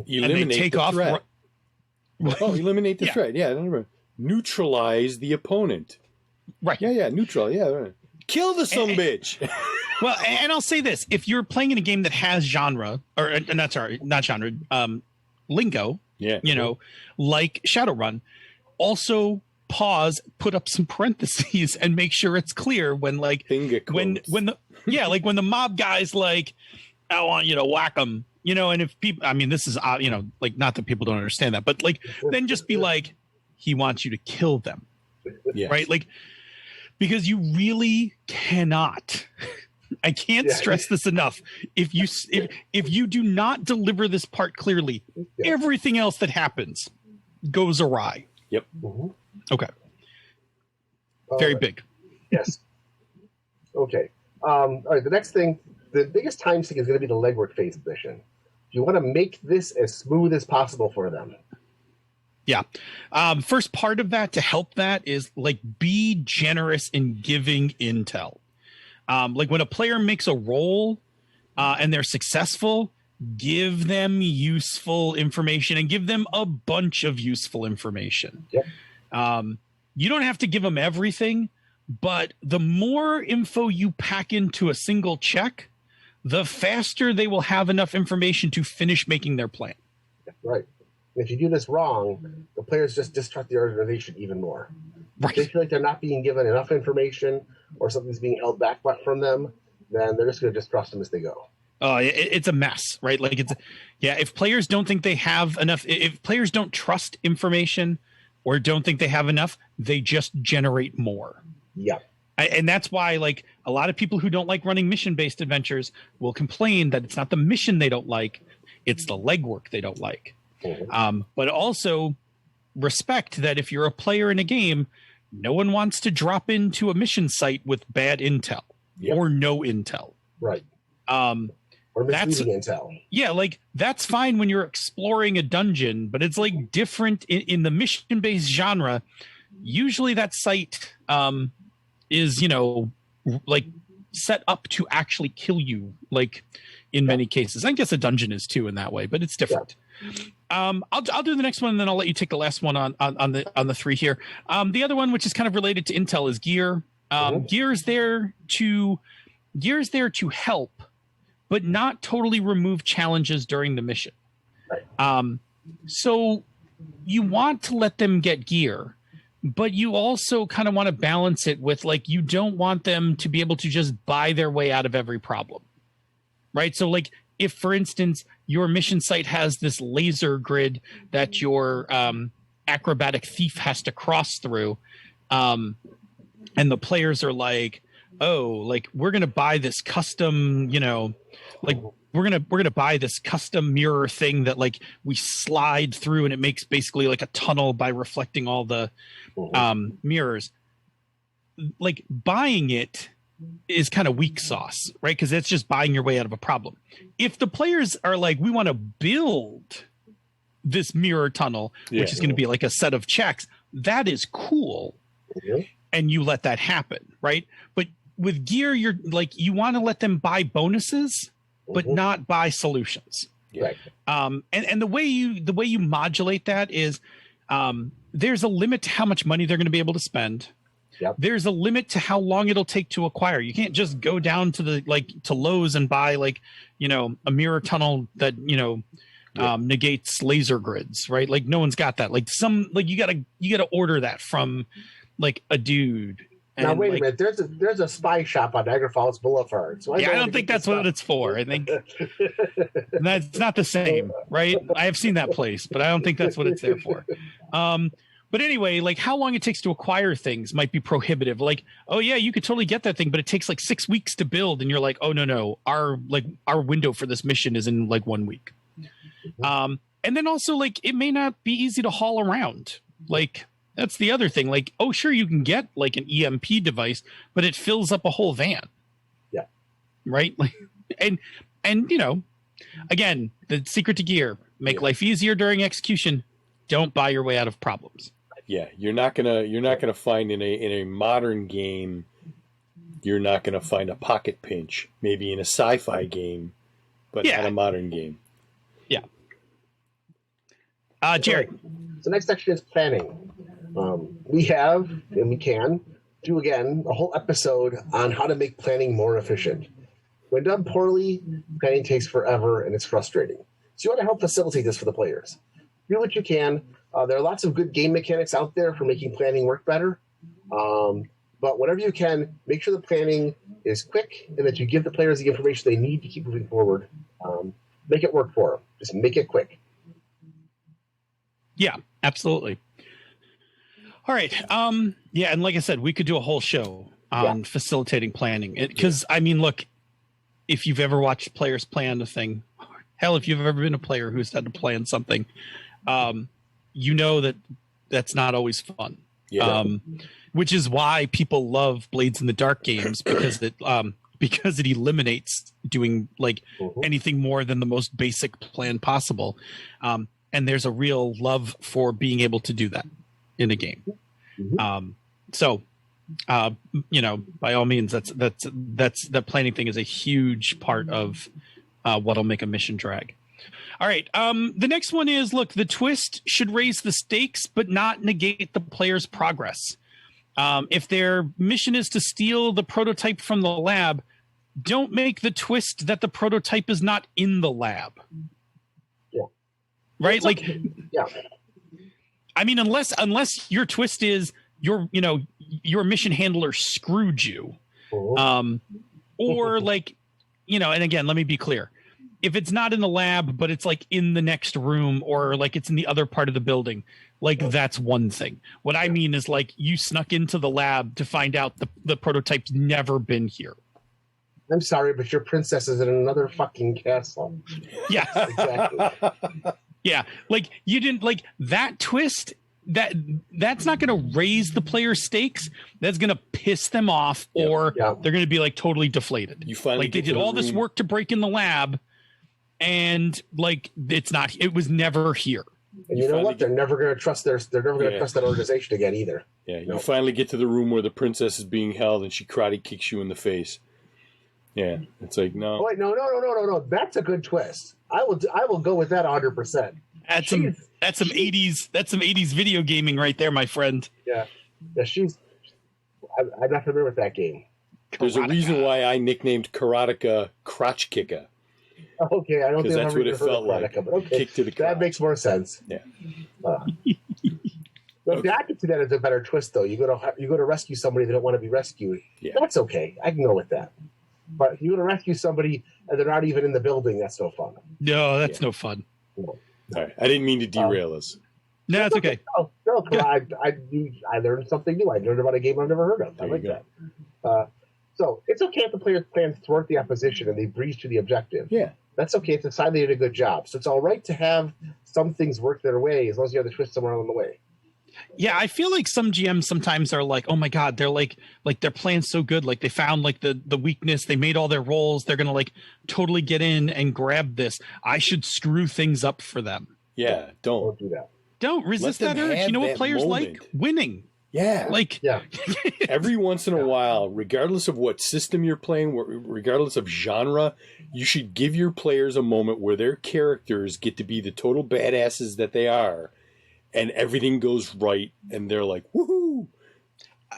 B: Eliminate
D: and they take
B: the
D: off.
B: threat. Eliminate the threat. Yeah. Neutralize the opponent.
D: Right.
B: Yeah. Neutral. Yeah. Kill the bitch.
D: Well, and I'll say this: if you're playing in a game that has genre, or not genre, lingo, like Shadowrun, also pause, put up some parentheses, and make sure it's clear when the mob guy's like, I want you to whack them, and if people, I mean, this is like not that people don't understand that, but like then just be like, he wants you to kill them, right? Like, because you really cannot I can't stress this enough. If you do not deliver this part clearly, everything else that happens goes awry.
B: Yep.
D: Okay. Very big.
C: Yes. Okay. All right. The next thing, the biggest time sink is going to be the legwork phase of the mission. You want to make this as smooth as possible for them.
D: Yeah. First part of that to help that is like be generous in giving intel. Like when a player makes a roll and they're successful, give them useful information and give them a bunch of useful information.
C: Yep.
D: You don't have to give them everything, but the more info you pack into a single check, the faster they will have enough information to finish making their plan.
C: Right. If you do this wrong, the players just distrust the organization even more.
D: Right.
C: If they feel like they're not being given enough information or something's being held back from them, then they're just going to distrust them as they go.
D: It's a mess, right? Like if players don't think they have enough, if players don't trust information or don't think they have enough, they just generate more.
C: Yeah.
D: And that's why, like, a lot of people who don't like running mission-based adventures will complain that it's not the mission they don't like, it's the legwork they don't like. But also respect that if you're a player in a game, no one wants to drop into a mission site with bad intel or no intel.
C: Right. Or misleading intel.
D: Yeah, like that's fine when you're exploring a dungeon, but it's like different in the mission-based genre. Usually that site is, like set up to actually kill you, like in many cases. I guess a dungeon is too in that way, but it's different. I'll do the next one, and then I'll let you take the last one on the three here. The other one, which is kind of related to intel, is gear. Gear is there to help, but not totally remove challenges during the mission.
C: Right.
D: So you want to let them get gear, but you also kind of want to balance it with, like, you don't want them to be able to just buy their way out of every problem. Right. So, like, if, for instance, your mission site has this laser grid that your acrobatic thief has to cross through, and the players are like, oh, like, we're going to buy this custom, like, we're gonna buy this custom mirror thing that, like, we slide through and it makes basically like a tunnel by reflecting all the mirrors. Like, buying it is kind of weak sauce, right? Because it's just buying your way out of a problem. If the players are like, we want to build this mirror tunnel, which is going to be like a set of checks, that is cool. And you let that happen, right? But with gear, you're like, you want to let them buy bonuses, but not buy solutions.
C: Right.
D: And the way you modulate that is there's a limit to how much money they're going to be able to spend.
C: Yep.
D: There's a limit to how long it'll take to acquire. You can't just go down to to Lowe's and buy, like, a mirror tunnel that, negates laser grids, right? Like, no one's got that. Like, you gotta order that from, like, a dude.
C: Now, wait a minute. There's a spy shop on Niagara Falls Boulevard. So I don't think that's
D: what it's for. I think that's not the same, right? I have seen that place, but I don't think that's what it's there for. But anyway, like, how long it takes to acquire things might be prohibitive. Like, oh yeah, you could totally get that thing, but it takes like 6 weeks to build, and you're like, oh no, our window for this mission is in like 1 week. And then also, like, it may not be easy to haul around. Like, that's the other thing. Like, oh sure, you can get like an EMP device, but it fills up a whole van.
C: Yeah.
D: Right. Like, and again, the secret to gear: make life easier during execution. Don't buy your way out of problems.
B: Yeah, you're not gonna find in a modern game, you're not gonna find a pocket pinch. Maybe in a sci-fi game, but not a modern game.
D: Yeah. Jerry.
C: So next section is planning. We have, and we can do again, a whole episode on how to make planning more efficient. When done poorly, planning takes forever and it's frustrating. So you want to help facilitate this for the players. Do what you can. There are lots of good game mechanics out there for making planning work better. But whatever you can, make sure the planning is quick and that you give the players the information they need to keep moving forward. Make it work for them. Just make it quick.
D: Yeah, absolutely. All right. And like I said, we could do a whole show on facilitating planning. Because, I mean, look, if you've ever watched players plan a thing, hell, if you've ever been a player who's had to plan something, you know that that's not always fun.
B: Yeah.
D: Which is why people love Blades in the Dark games, because it eliminates doing like anything more than the most basic plan possible. And there's a real love for being able to do that in a game. So by all means, that's the planning thing is a huge part of what'll make a mission drag. All right. The next one is, look, the twist should raise the stakes, but not negate the player's progress. If their mission is to steal the prototype from the lab, don't make the twist that the prototype is not in the lab.
C: Yeah.
D: Right? Like,
C: yeah.
D: I mean, unless your twist is your mission handler screwed you. Or like, and again, let me be clear. If it's not in the lab, but it's like in the next room, or like it's in the other part of the building, like that's one thing. What I mean is like you snuck into the lab to find out the prototype's never been here.
C: I'm sorry, but your princess is in another fucking castle.
D: Yeah.
C: Exactly.
D: Yeah. Like you didn't like that twist. That's not going to raise the player's stakes. That's going to piss them off, or they're going to be like totally deflated.
B: You finally
D: like they did all this work to break in the lab, and like it was never here.
C: And you know what? They're never going to trust trust that organization again either.
B: Yeah, you finally get to the room where the princess is being held, and she karate kicks you in the face. Yeah, it's like no.
C: Oh, wait, no. That's a good twist. I will go with that 100%.
D: That's some 80s video gaming right there, my friend.
C: Yeah. I'm not familiar with that game.
B: There's a reason why I nicknamed Karateka Crotch Kicker.
C: Okay, I don't think
B: that's what it felt like.
C: But okay,
B: kick to the crotch.
C: That makes more sense.
B: Yeah.
C: Okay. I could see that as a better twist, though. You go to rescue somebody that don't want to be rescued.
B: Yeah.
C: That's okay. I can go with that. But if you go to rescue somebody and they're not even in the building, that's no fun.
D: No, that's no fun.
C: No.
B: All right. I didn't mean to derail us.
D: No, it's okay.
C: No, I learned something new. I learned about a game I've never heard of. I like that. So it's okay if the players plan to thwart the opposition and they breeze to the objective.
B: Yeah.
C: That's okay. It's a sign they did a good job. So it's all right to have some things work their way as long as you have the twist somewhere along the way.
D: Yeah, I feel like some GMs sometimes are like, oh my God, they're like their plan's so good. Like they found like the weakness. They made all their rolls. They're going to like totally get in and grab this. I should screw things up for them.
B: Yeah, don't
C: do that.
D: Don't resist that urge. You know what players like? Winning.
B: Yeah.
D: Like,
C: yeah.
B: Every once in a while, regardless of what system you're playing, regardless of genre, you should give your players a moment where their characters get to be the total badasses that they are, and everything goes right, and they're like, woohoo!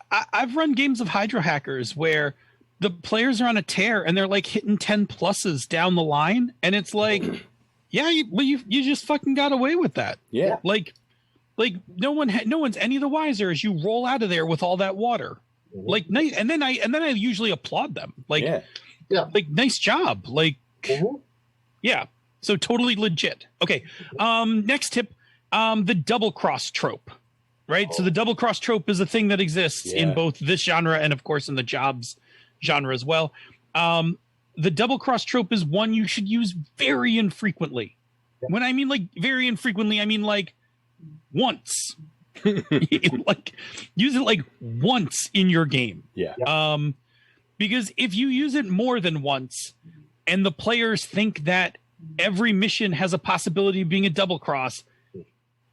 D: I've run games of Hydra Hackers where the players are on a tear, and they're like hitting 10 pluses down the line, and it's like, yeah, you just fucking got away with that.
B: Yeah.
D: Like no one's any the wiser as you roll out of there with all that water. Like, and then I usually applaud them. Like, like nice job. Like, yeah. So totally legit. Okay. Next tip, the double cross trope, right? So the double cross trope is a thing that exists in both this genre and of course in the jobs genre as well. The double cross trope is one you should use very infrequently. When I mean like very infrequently, I mean like once. Like use it like once in your game.
B: Yeah.
D: Because if you use it more than once and the players think that every mission has a possibility of being a double cross,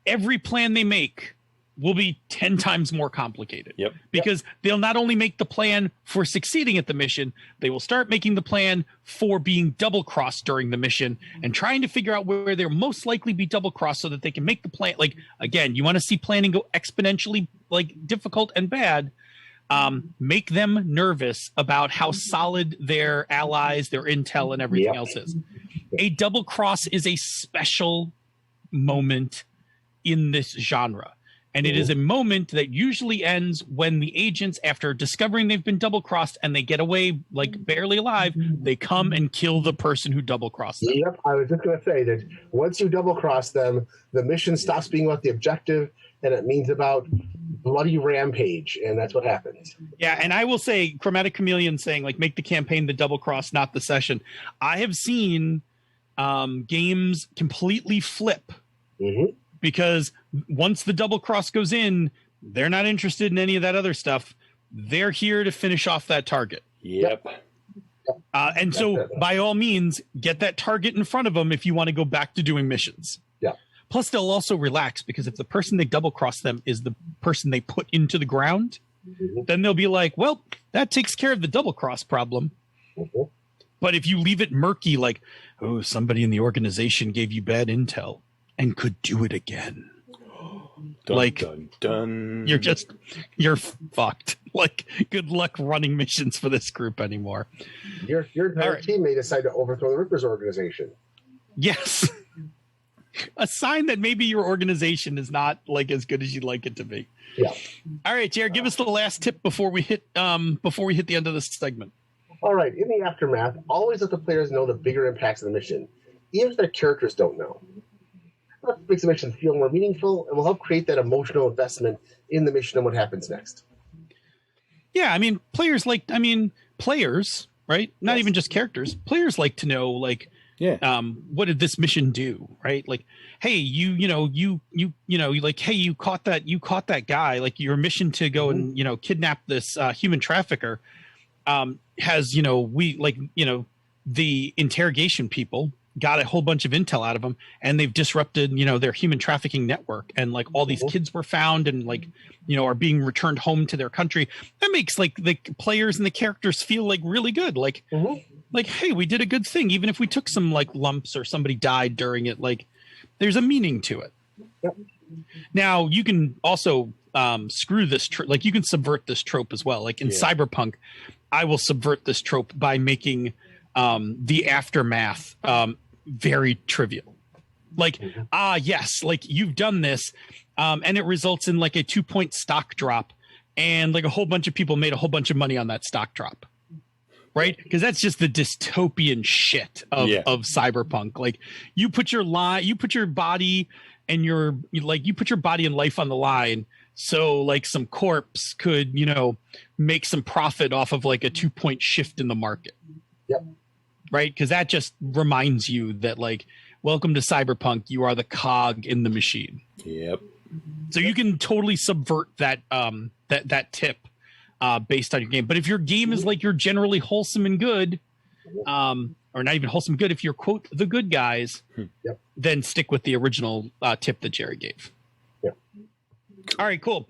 D: every plan they make will be 10 times more complicated.
B: Yep.
D: Because they'll not only make the plan for succeeding at the mission, they will start making the plan for being double crossed during the mission and trying to figure out where they're most likely be double crossed so that they can make the plan. Like, again, you want to see planning go exponentially like difficult and bad. Make them nervous about how solid their allies, their intel, and everything else is. A double cross is a special moment in this genre. And it is a moment that usually ends when the agents, after discovering they've been double-crossed and they get away like barely alive, they come and kill the person who double-crossed them.
C: Yep, I was just going to say that once you double-cross them, the mission stops being about the objective, and it means about bloody rampage, and that's what happens.
D: Yeah, and I will say, Chromatic Chameleon saying, like, make the campaign the double cross, not the session. I have seen games completely flip because once the double cross goes in, they're not interested in any of that other stuff. They're here to finish off that target.
B: Yep.
D: And so, by all means, get that target in front of them if you want to go back to doing missions.
C: Yeah.
D: Plus, they'll also relax because if the person they double cross them is the person they put into the ground, then they'll be like, well, that takes care of the double cross problem. But if you leave it murky, like, oh, somebody in the organization gave you bad intel and could do it again.
B: Dun,
D: like,
B: dun, dun.
D: You're fucked. Like, good luck running missions for this group anymore.
C: Your entire team may decide to overthrow the Rippers organization.
D: Yes. A sign that maybe your organization is not like as good as you'd like it to be.
C: Yeah.
D: All right, Jared, give us the last tip before we hit the end of this segment.
C: All right. In the aftermath, always let the players know the bigger impacts of the mission, even if their characters don't know. That makes the mission feel more meaningful and will help create that emotional investment in the mission and what happens next.
D: Yeah, I mean, players, right? Not even just characters. Players like to know, like, what did this mission do, right? Like, hey, you caught that guy. Like, your mission to go and kidnap this human trafficker has the interrogation people got a whole bunch of intel out of them, and they've disrupted their human trafficking network, and like all these kids were found and are being returned home to their country. That makes like the players and the characters feel like really good, like hey, we did a good thing, even if we took some like lumps or somebody died during it. Like, there's a meaning to it. Now you can also screw this like you can subvert this trope as well. Like in Cyberpunk, I will subvert this trope by making the aftermath very trivial. Like, yes, like you've done this, and it results in like a 2-point stock drop, and like a whole bunch of people made a whole bunch of money on that stock drop, right? Because that's just the dystopian shit of Cyberpunk. Like, you put your body and you put your body and life on the line, so like some corpse could make some profit off of like a 2-point shift in the market.
C: Yep.
D: Right, because that just reminds you that, like, welcome to Cyberpunk. You are the cog in the machine.
B: Yep.
D: So you can totally subvert that that tip based on your game. But if your game is like you're generally wholesome and good, or not even wholesome and good, if you're quote the good guys, then stick with the original tip that Jerry gave.
C: Yep.
D: All right, cool.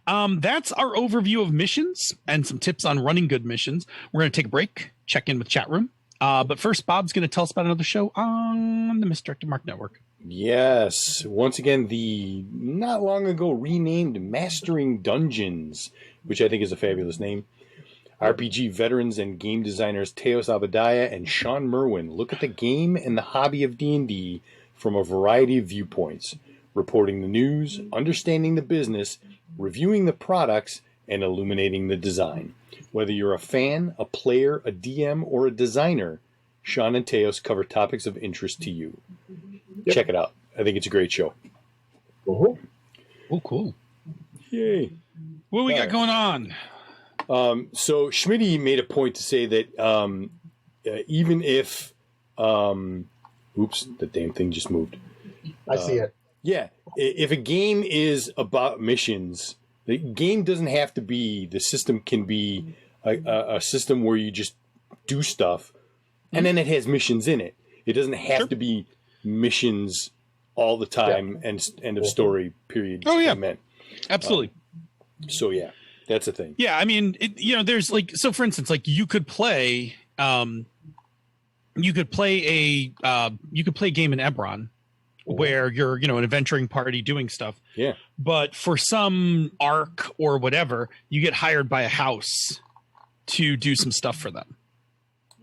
D: That's our overview of missions and some tips on running good missions. We're going to take a break, check in with chat room. But first, Bob's going to tell us about another show on the Misdirected Mark Network.
B: Yes. Once again, the not long ago renamed Mastering Dungeons, which I think is a fabulous name. RPG veterans and game designers Teos Abadiah and Sean Merwin look at the game and the hobby of D&D from a variety of viewpoints, reporting the news, understanding the business, reviewing the products, and illuminating the design. Whether you're a fan, a player, a DM, or a designer, Sean and Teos cover topics of interest to you. Check it out. I think it's a great show.
D: Oh, cool.
B: Yay.
D: What we got going on?
B: So Schmitty made a point to say that even if... oops, the damn thing just moved.
C: I see it.
B: Yeah. If a game is about missions... The game doesn't have to be, the system can be a system where you just do stuff and then it has missions in it. It doesn't have to be missions all the time and end of story, period.
D: Oh, yeah.
B: Amen.
D: Absolutely.
B: So, yeah, that's a thing.
D: Yeah, I mean, there's like, so for instance, like you could play a game in Ebron where you're, an adventuring party doing stuff.
B: Yeah.
D: But for some arc or whatever, you get hired by a house to do some stuff for them.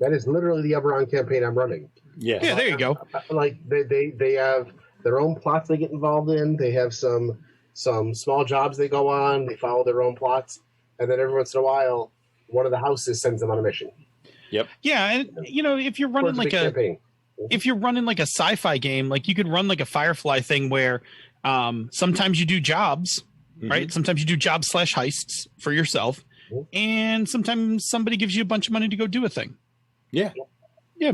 C: That is literally the Eberron campaign I'm running.
B: Yeah.
D: Yeah, there you go.
C: Like they have their own plots they get involved in. They have some small jobs they go on. They follow their own plots. And then every once in a while, one of the houses sends them on a mission.
B: Yep.
D: Yeah, and if you're running like if you're running like a sci-fi game, like you could run like a Firefly thing where sometimes you do jobs right? Sometimes you do job/heists for yourself, and sometimes somebody gives you a bunch of money to go do a thing.
B: Yeah.
D: Yeah.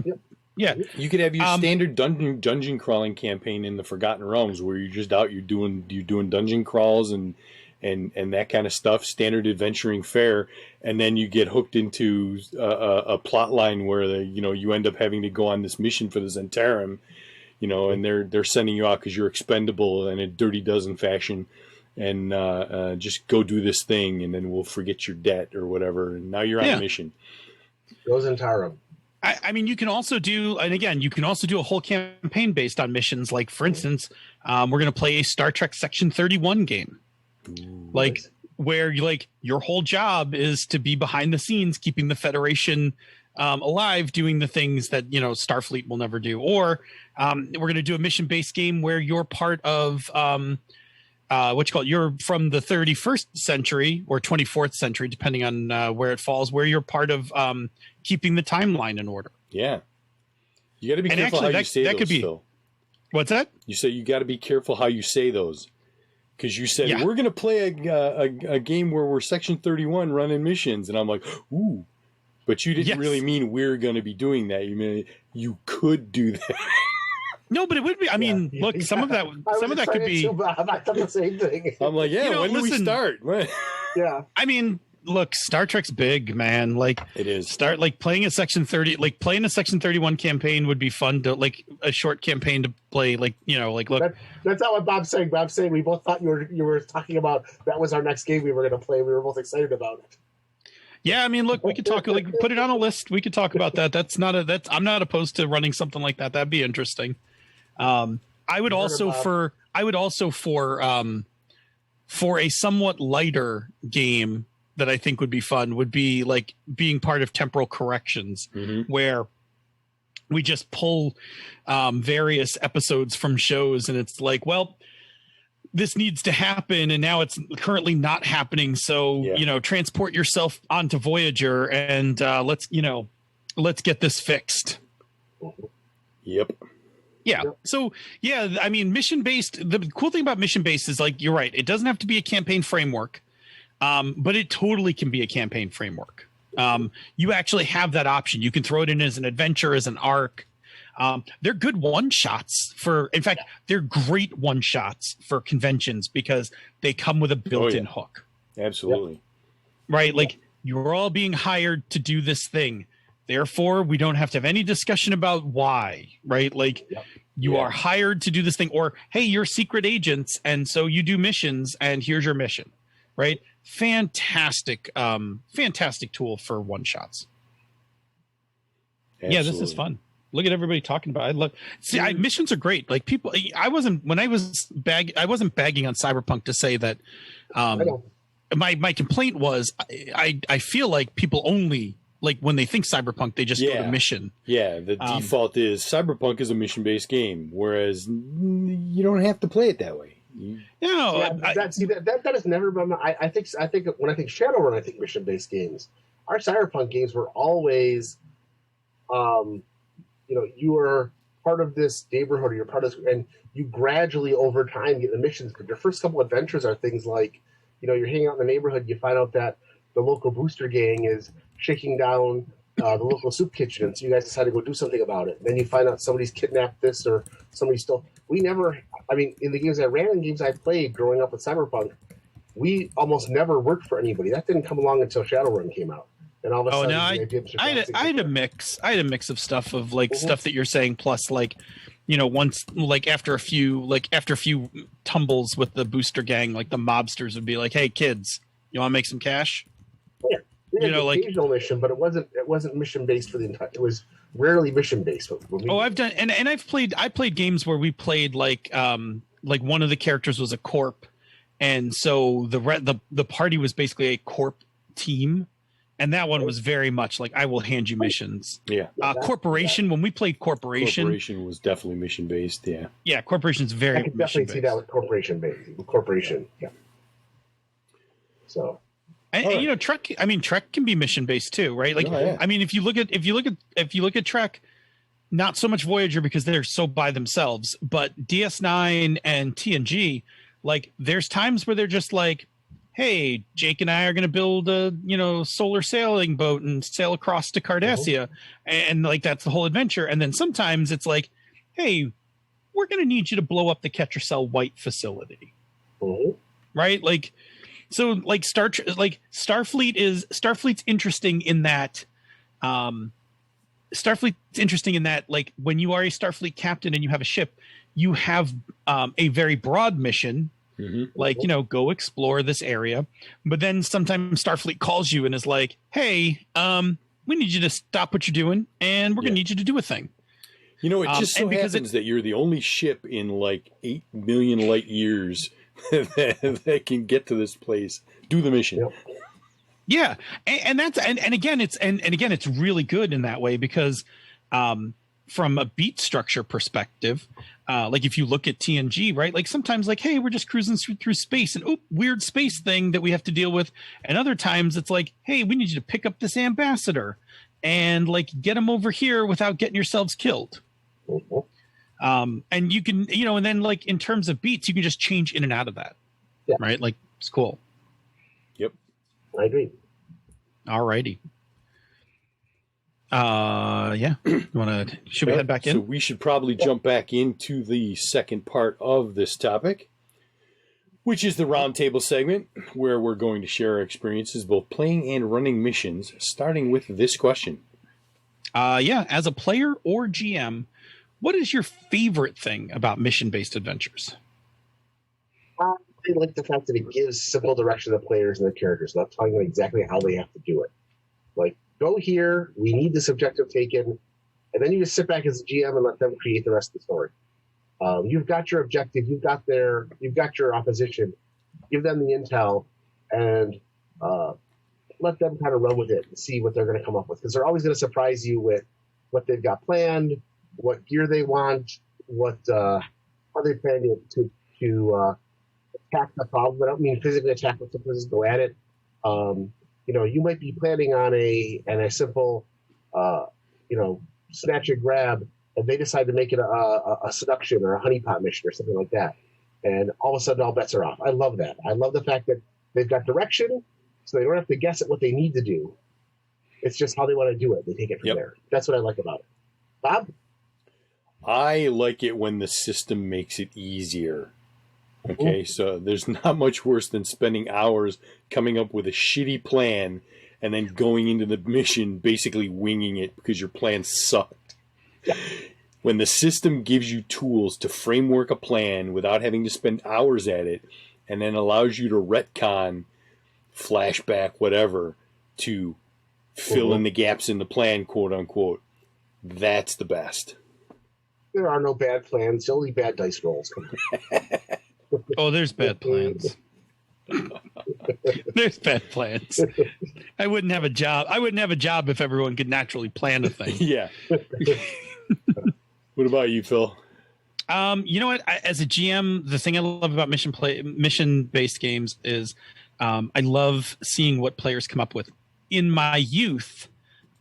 D: Yeah.
B: You could have your standard dungeon crawling campaign in the Forgotten Realms where you're just out, you're doing dungeon crawls and that kind of stuff, standard adventuring fare, and then you get hooked into a plot line where you end up having to go on this mission for the Zentarum, and they're sending you out because you're expendable in a Dirty Dozen fashion, and just go do this thing, and then we'll forget your debt or whatever, and now you're on a mission.
C: Go Zentarum.
D: I mean, you can also do a whole campaign based on missions. Like, for instance, we're going to play a Star Trek Section 31 game, where your whole job is to be behind the scenes, keeping the Federation alive, doing the things that Starfleet will never do. Or we're going to do a mission based game where you're part of you're from the 31st century or 24th century, depending on where it falls, where you're part of keeping the timeline in order.
B: Yeah. You got to be careful how you say those, Phil.
D: What's that?
B: You say you got to be careful how you say those. Because you said, we're going to play a game where we're Section 31 running missions. And I'm like, ooh. But you didn't really mean we're going to be doing that. You mean you could do that.
D: No, but it would be. I mean, look, some of that could be.
C: I thought the same thing.
B: I'm like, when do we start?
C: Yeah.
D: I mean, look, Star Trek's big, man. Like, it is. Start playing a Section 30, playing a Section 31 campaign would be fun to a short campaign to play. Look.
C: That's not what Bob's saying. Bob's saying we both thought you were talking about that was our next game we were going to play. We were both excited about it.
D: Yeah, I mean, look, we could talk. Put it on a list. We could talk about that. I'm not opposed to running something like that. That'd be interesting. I would also for a somewhat lighter game that I think would be fun would be being part of temporal corrections, where we just pull various episodes from shows, and it's like, well, this needs to happen, and now it's currently not happening. So transport yourself onto Voyager, and let's get this fixed.
B: Yep.
D: Yeah. So, I mean, mission-based, the cool thing about mission-based is you're right. It doesn't have to be a campaign framework, but it totally can be a campaign framework. You actually have that option. You can throw it in as an adventure, as an arc. They're good one-shots they're great one-shots for conventions because they come with a built-in hook.
B: Absolutely.
D: Right? You're all being hired to do this thing. Therefore, we don't have to have any discussion about why, right? You are hired to do this thing, or, hey, you're secret agents, and so you do missions, and here's your mission, right? Fantastic tool for one-shots. Absolutely. Yeah, this is fun. Look at everybody talking about it. Missions are great. I wasn't bagging on Cyberpunk to say that my complaint was I feel like people only when they think Cyberpunk, they just go to mission. Yeah,
B: the default is Cyberpunk is a mission-based game, whereas you don't have to play it that way.
C: That has never been. I think when I think Shadowrun, I think mission-based games. Our Cyberpunk games were always, you are part of this neighborhood, or you're part of this, and you gradually over time get the missions. But your first couple adventures are things like, you're hanging out in the neighborhood, you find out that the local booster gang is shaking down the local soup kitchen, and so you guys decide to go do something about it. And then you find out somebody's kidnapped this, or somebody stole. In the games I ran and games I played growing up with Cyberpunk, we almost never worked for anybody. That didn't come along until Shadowrun came out. And all of a sudden,
D: I had a mix. I had a mix of stuff of stuff that you're saying, plus once after a few tumbles with the booster gang, the mobsters would be like, "Hey kids, you want to make some cash?"
C: Yeah, occasional mission, but it wasn't mission based for the entire. It was rarely mission based.
D: I've done and I played games where we played one of the characters was a corp, and so the party was basically a corp team. And that one was very much I will hand you missions.
B: Yeah.
D: Corporation, when we played Corporation
B: was definitely mission based. Yeah.
D: Yeah. Corporation's very.
C: I can definitely see that with Corporation. Yeah. So.
D: And Trek. I mean, Trek can be mission based too, right? I mean, if you look at Trek, not so much Voyager because they're so by themselves, but DS9 and TNG, Like there's times where they're just like, hey, Jake and I are going to build a, solar sailing boat and sail across to Cardassia. And like, that's the whole adventure. And then sometimes it's like, hey, we're going to need you to blow up the Ketracel White facility. Right. Like, so like Starfleet's interesting in that, like when you are a Starfleet captain and you have a ship, you have a very broad mission, like, go explore this area. But then sometimes Starfleet calls you and is like, hey, we need you to stop what you're doing and we're going to need you to do a thing.
B: It just so happens that you're the only ship in like 8 million light years that can get to this place, do the mission.
C: Yep.
D: Yeah. And that's, and again, it's really good in that way because, from a beat structure perspective, like if you look at TNG, right? Like sometimes like, hey, we're just cruising through space and weird space thing that we have to deal with. And other times it's like, hey, we need you to pick up this ambassador and like get him over here without getting yourselves killed. And you can, and then like in terms of beats, you can just change in and out of that.
C: Yeah.
D: Right? Like it's cool.
B: Yep.
C: I agree.
D: All righty. Yeah. Should we head back in?
B: So we should probably jump back into the second part of this topic, which is the roundtable segment, where we're going to share our experiences both playing and running missions, starting with this question.
D: As a player or GM, what is your favorite thing about mission-based adventures?
C: I like the fact that it gives simple direction to players and the characters, not telling them exactly how they have to do it. Like, go here, we need this objective taken, and then you just sit back as a GM and let them create the rest of the story. You've got your objective, you've got your opposition, give them the intel, and let them kind of run with it and see what they're going to come up with. Because they're always going to surprise you with what they've got planned, what gear they want, how they plan to attack the problem. I don't mean physically attack, but just go at it. You might be planning on a simple, snatch and grab, and they decide to make it a seduction or a honeypot mission or something like that. And all of a sudden, all bets are off. I love that. I love the fact that they've got direction, so they don't have to guess at what they need to do. It's just how they want to do it. They take it from there. That's what I like about it. Bob?
B: I like it when the system makes it easier. Okay, so there's not much worse than spending hours coming up with a shitty plan and then going into the mission basically winging it because your plan sucked. When the system gives you tools to framework a plan without having to spend hours at it and then allows you to retcon, flashback, whatever, to fill in the gaps in the plan, quote unquote, that's the best.
C: There are no bad plans, only bad dice rolls.
D: Oh, there's bad plans. There's bad plans. I wouldn't have a job if everyone could naturally plan a thing.
B: Yeah. What about you, Phil?
D: You know what? As a GM, the thing I love about mission-based games is I love seeing what players come up with. In my youth,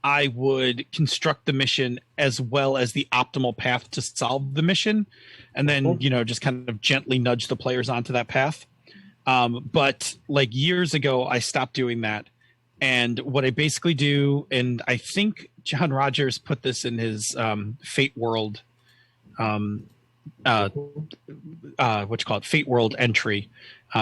D: I would construct the mission as well as the optimal path to solve the mission, and then just kind of gently nudge the players onto that path. But like years ago, I stopped doing that. And what I basically do, and I think John Rogers put this in his Fate World, Fate World entry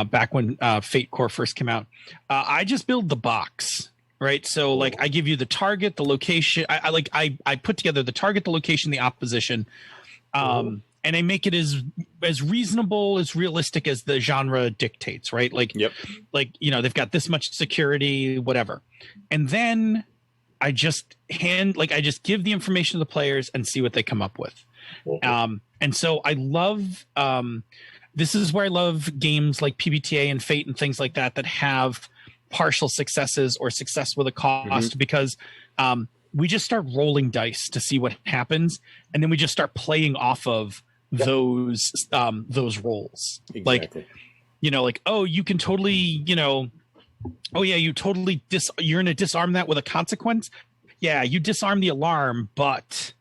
D: back when Fate Core first came out. I just build the box. Right. So like I give you the target, the location. I put together the target, the location, the opposition. And I make it as reasonable, as realistic as the genre dictates. Right. Like, they've got this much security, whatever. And then I just give the information to the players and see what they come up with. And so I love, this is where I love games like PBTA and Fate and things like that have partial successes or success with a cost, because we just start rolling dice to see what happens, and then we just start playing off of those rolls.
B: Exactly.
D: You can totally, you're going to disarm that with a consequence. Yeah, you disarm the alarm, but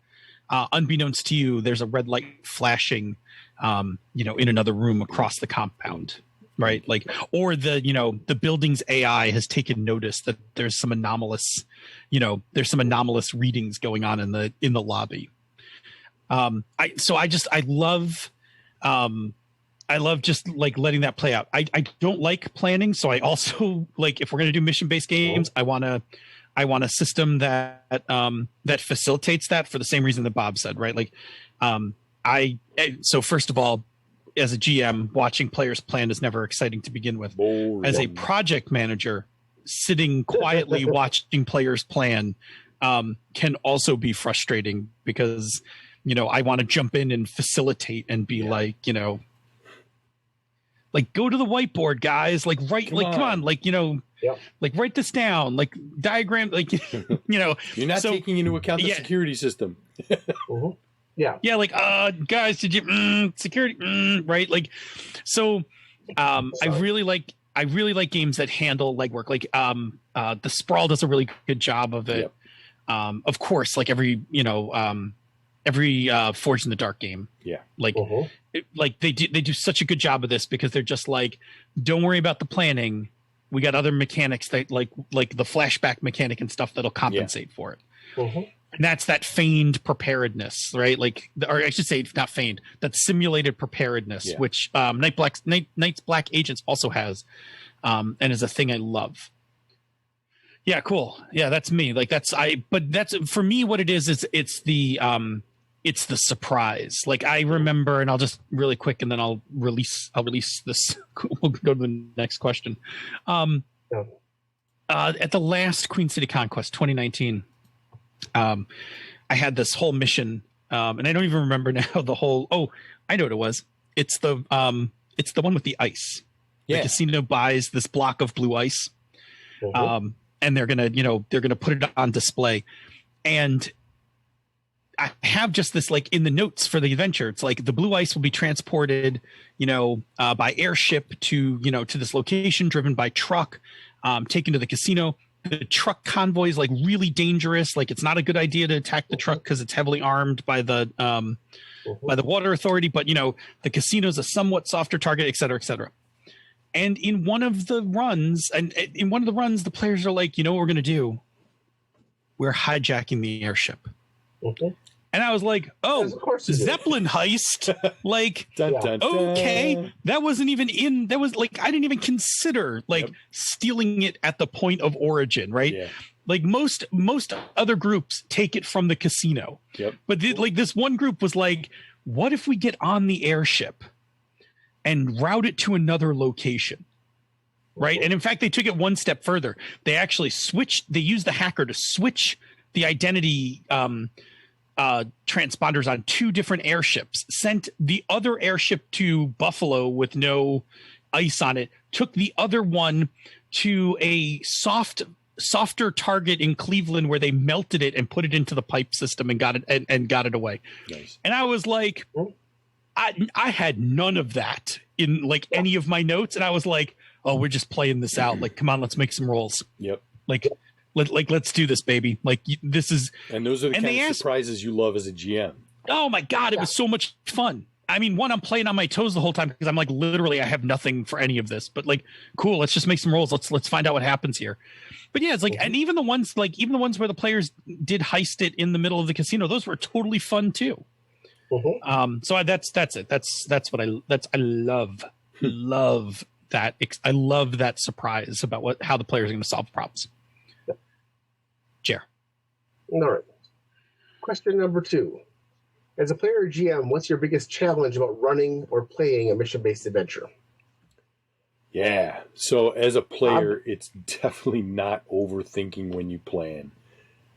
D: unbeknownst to you, there's a red light flashing, in another room across the compound, right? Like, or the building's AI has taken notice that there's some anomalous readings going on in the lobby. I love just like letting that play out. I don't like planning, so I also like, if we're going to do mission-based games, I want a system that facilitates that for the same reason that Bob said, right? Like, so first of all, as a GM, watching players plan is never exciting to begin with. As a project manager, sitting quietly watching players plan can also be frustrating, because I want to jump in and facilitate and be like, like, go to the whiteboard, guys, like come on, like, like, write this down, like, diagram, like,
B: you're not taking into account the security system.
D: Yeah, like, guys, did you security, right? Like, so I really like games that handle legwork. Like, the Sprawl does a really good job of it. Of course, like every Forged in the Dark game, like they do such a good job of this, because they're just like, don't worry about the planning, we got other mechanics that like the flashback mechanic and stuff that'll compensate for it. And that's that feigned preparedness, right? Like, or I should say, not feigned, that simulated preparedness, which Night's Black Agents also has, and is a thing I love. Yeah, cool. Yeah, that's me. Like, but that's for me, what it is it's the surprise. Like, I remember, and I'll just really quick, and then I'll release this. We'll go to the next question. At the last Queen City Conquest 2019, I had this whole mission, and I don't even remember now the whole. Oh, I know what it was. It's the one with the ice. The casino buys this block of blue ice, and they're gonna put it on display, and I have just this, like, in the notes for the adventure, it's like the blue ice will be transported, by airship to this location, driven by truck, taken to the casino. The truck convoy is, like, really dangerous. Like, it's not a good idea to attack the truck because it's heavily armed by the water authority. But the casino is a somewhat softer target, et cetera, et cetera. And in one of the runs, the players are like, what we're going to do? We're hijacking the airship. And I was like, oh, Zeppelin heist. Like,
B: dun, dun, dun.
D: Okay, that wasn't even I didn't even consider stealing it at the point of origin, right? Yeah. Like, most other groups take it from the casino. But this one group was like, what if we get on the airship and route it to another location? Right. And in fact, they took it one step further. They actually used the hacker to switch the identity transponders on two different airships, sent the other airship to Buffalo with no ice on it, took the other one to a softer target in Cleveland where they melted it and put it into the pipe system and got it away. Nice. And I was like, I had none of that in, like, any of my notes, and I was like, oh, we're just playing this out. Like, come on, let's make some rolls. Let's do this, baby. Like, this is,
B: and those are the kind of surprises you love as a GM.
D: Oh my God, it was so much fun. I mean, one, I'm playing on my toes the whole time because I'm like, literally, I have nothing for any of this. But like, cool, let's just make some rolls. Let's find out what happens here. But yeah, it's like, and even the ones where the players did heist it in the middle of the casino, those were totally fun too. So that's it. That's what I love that. I love that surprise about how the players are going to solve problems. Chair.
C: All right. Question number 2. As a player or GM, what's your biggest challenge about running or playing a mission-based adventure?
B: Yeah. So as a player, it's definitely not overthinking when you plan.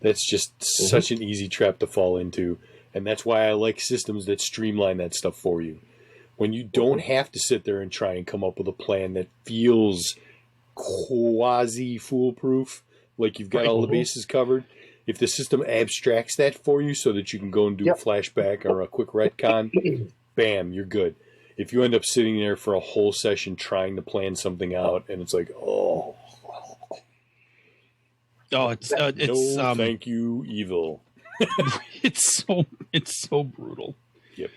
B: That's just such an easy trap to fall into. And that's why I like systems that streamline that stuff for you. When you don't have to sit there and try and come up with a plan that feels quasi-foolproof, like you've got all the bases covered. If the system abstracts that for you so that you can go and do a flashback or a quick retcon, bam, you're good. If you end up sitting there for a whole session trying to plan something out and it's like,
D: it's
B: no, thank you, evil.
D: It's so brutal.
B: Yep.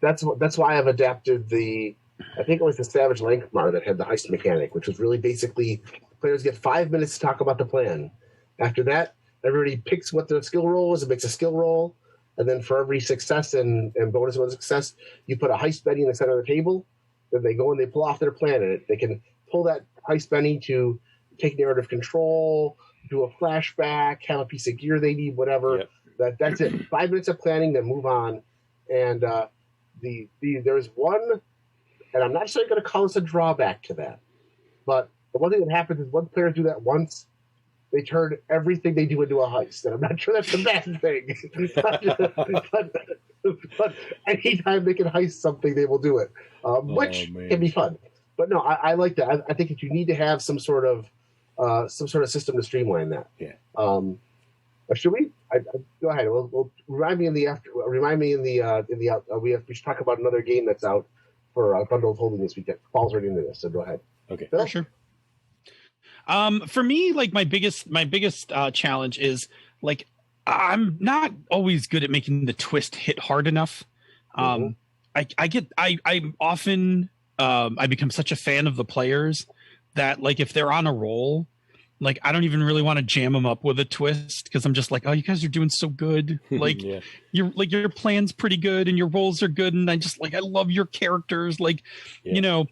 C: That's why I've adapted I think it was the Savage Lankhmar that had the heist mechanic, which was really basically players get 5 minutes to talk about the plan. After that, everybody picks what their skill roll is and makes a skill roll. And then for every success and bonus of success, you put a heist Benny in the center of the table. Then they go and they pull off their plan. And they can pull that heist Benny to take narrative control, do a flashback, have a piece of gear they need, whatever. Yep. That's it. 5 minutes of planning, then move on. And there's one, and I'm not necessarily going to call this a drawback to that, but the one thing that happens is once players do that once, they turn everything they do into a heist. And I'm not sure that's a bad thing. but anytime they can heist something, they will do it, which can be fun. But no, I like that. I think that you need to have some sort of system to streamline that.
B: Yeah.
C: Should we? Go ahead. We'll remind me in the we should talk about another game that's out for bundled holding this weekend. Falls right into this, so go ahead.
B: Okay.
C: Phil?
D: Sure. For me, like my biggest challenge is like I'm not always good at making the twist hit hard enough. I often I become such a fan of the players that like if they're on a roll, like I don't even really want to jam them up with a twist because I'm just like, oh, you guys are doing so good. Like your plan's pretty good and your rolls are good, and I love your characters. Like, you know,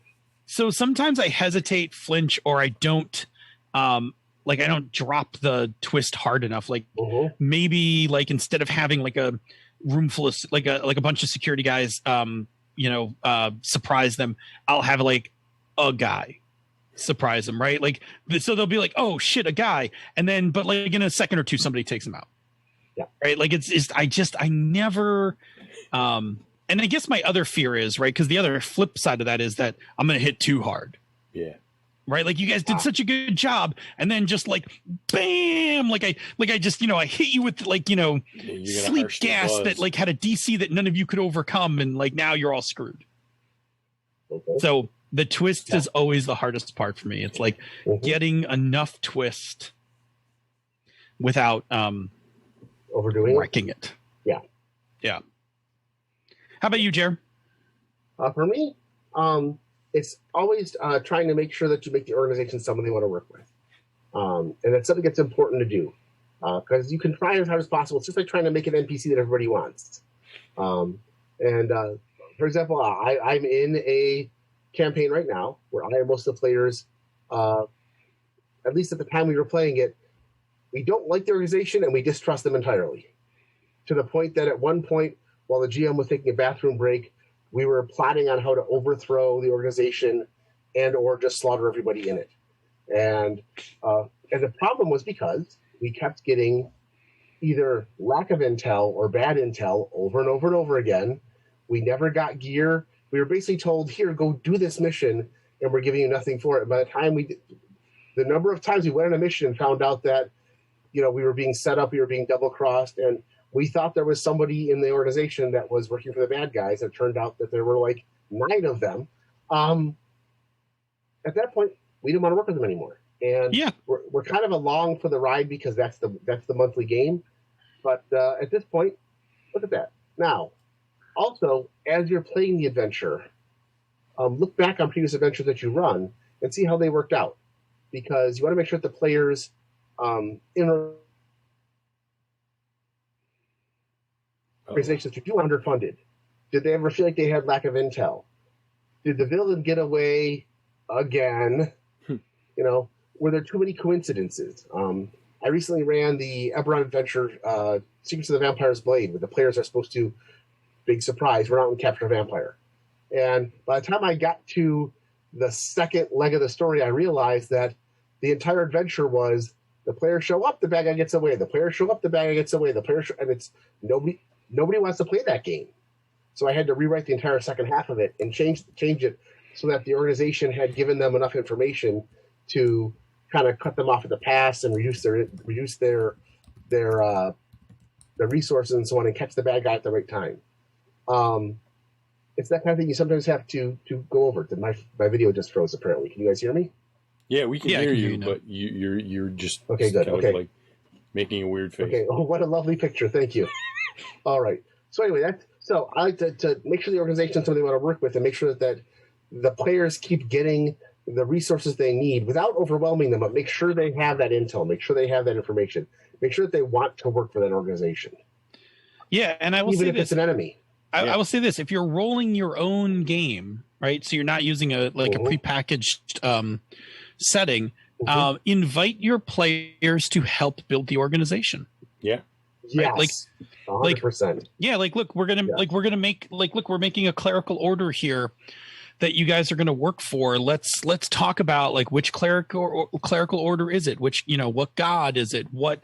D: so sometimes I hesitate, flinch, or I don't I don't drop the twist hard enough. Like maybe like instead of having like a room full of like a bunch of security guys, surprise them, I'll have like a guy surprise them, right? Like so they'll be like, oh shit, a guy, and then but like in a second or two somebody takes him out.
C: Yeah,
D: right. Like I never and I guess my other fear is, right, because the other flip side of that is that I'm gonna hit too hard.
B: Yeah.
D: Right, like you guys did such a good job, and then just like bam, like I just I hit you with like sleep gas that like had a DC that none of you could overcome, and like now you're all screwed. Okay. So the twist is always the hardest part for me. It's like getting enough twist without
C: overdoing
D: wrecking it.
C: Yeah.
D: How about you, Jer?
C: For me, it's always trying to make sure that you make the organization someone they want to work with. And that's something that's important to do. Because you can try as hard as possible. It's just like trying to make an NPC that everybody wants. For example, I'm in a campaign right now where I and most of the players, at least at the time we were playing it, we don't like the organization and we distrust them entirely. To the point that at one point, while the GM was taking a bathroom break, we were plotting on how to overthrow the organization and or just slaughter everybody in it. And the problem was because we kept getting either lack of intel or bad intel over and over and over again. We never got gear. We were basically told, here, go do this mission, and we're giving you nothing for it. And by the time the number of times we went on a mission and found out that, we were being set up, we were being double-crossed, and we thought there was somebody in the organization that was working for the bad guys. It turned out that there were like 9 of them. At that point, we didn't want to work with them anymore. And we're kind of along for the ride because that's the monthly game. But at this point, look at that. Now, also, as you're playing the adventure, look back on previous adventures that you run and see how they worked out. Because you want to make sure that the players organizations that you underfunded. Did they ever feel like they had lack of intel? Did the villain get away again? Were there too many coincidences? I recently ran the Eberron adventure, Secrets of the Vampire's Blade, where the players are supposed to, big surprise, run out and capture a vampire. And by the time I got to the second leg of the story, I realized that the entire adventure was the players show up, the bad guy gets away. The players show up, the bad guy gets away. And it's nobody wants to play that game. So I had to rewrite the entire second half of it and change it so that the organization had given them enough information to kind of cut them off at the pass and reduce their resources and so on, and catch the bad guy at the right time. It's that kind of thing you sometimes have to go over. My video just froze apparently. Can you guys hear me?
B: Yeah, we can hear you, but you're just
C: okay. Good. Okay.
B: making a weird face.
C: Okay. Oh, what a lovely picture. Thank you. All right. So anyway, so I like to make sure the organization is something they want to work with, and make sure that the players keep getting the resources they need without overwhelming them, but make sure they have that intel, make sure they have that information, make sure that they want to work for that organization.
D: Yeah, and I will
C: even
D: say
C: if
D: this.
C: it's an enemy.
D: I will say this: if you're rolling your own game, right? So you're not using a prepackaged setting. Invite your players to help build the organization.
B: Yeah.
C: Yes.
D: Right?
C: 100%.
D: Yeah, look, we're making a clerical order here that you guys are going to work for. Let's talk about like which clerical order is it? Which, what god is it? What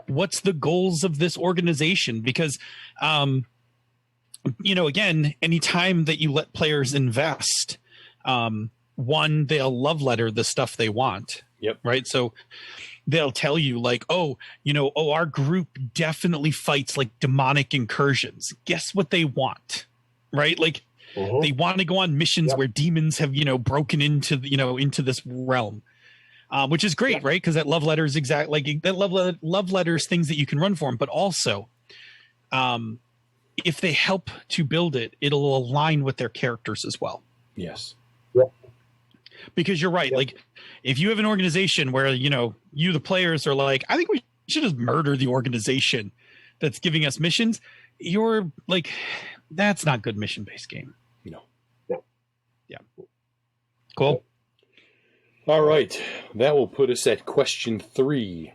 D: what's the goals of this organization? Because again, anytime that you let players invest, one, they'll love letter the stuff they want.
B: Yep.
D: Right. So they'll tell you like, our group definitely fights like demonic incursions. Guess what they want? Right. Like they want to go on missions where demons have, broken into this realm, which is great. Right. Because that love letter is that love letters, things that you can run for them. But also, if they help to build it, it'll align with their characters as well.
B: Yes.
C: Yep.
D: Because you're right. Yep. Like if you have an organization where, you, the players are like, I think we should just murder the organization that's giving us missions. You're like, that's not good mission-based game.
B: No.
D: Yeah. Cool.
B: All right. That will put us at question 3.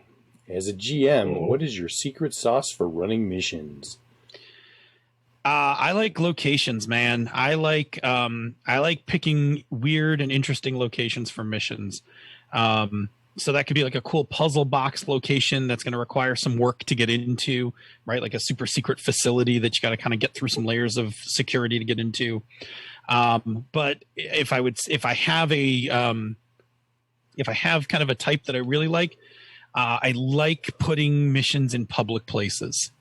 B: As a GM, what is your secret sauce for running missions?
D: I like locations, man. I like picking weird and interesting locations for missions. So that could be like a cool puzzle box location that's going to require some work to get into, right? Like a super secret facility that you got to kind of get through some layers of security to get into. But if I have kind of a type that I really like, I like putting missions in public places.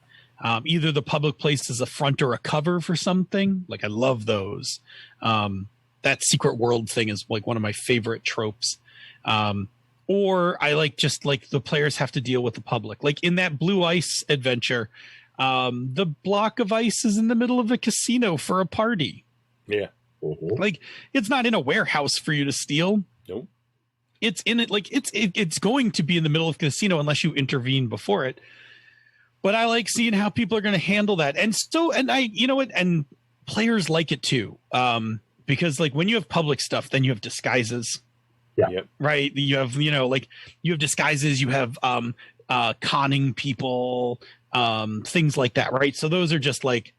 D: Either the public place is a front or a cover for something. Like I love those. That secret world thing is like one of my favorite tropes. Or I like just like the players have to deal with the public. Like in that Blue Ice adventure, the block of ice is in the middle of a casino for a party.
B: Yeah.
D: Like it's not in a warehouse for you to steal.
B: Nope.
D: It's in it. Like it's going to be in the middle of the casino unless you intervene before it. But I like seeing how people are going to handle that. And and players like it too. Because like when you have public stuff, then you have disguises.
C: Yeah.
B: Yep.
D: Right. You have, you have disguises, you have conning people, things like that. Right. So those are just like,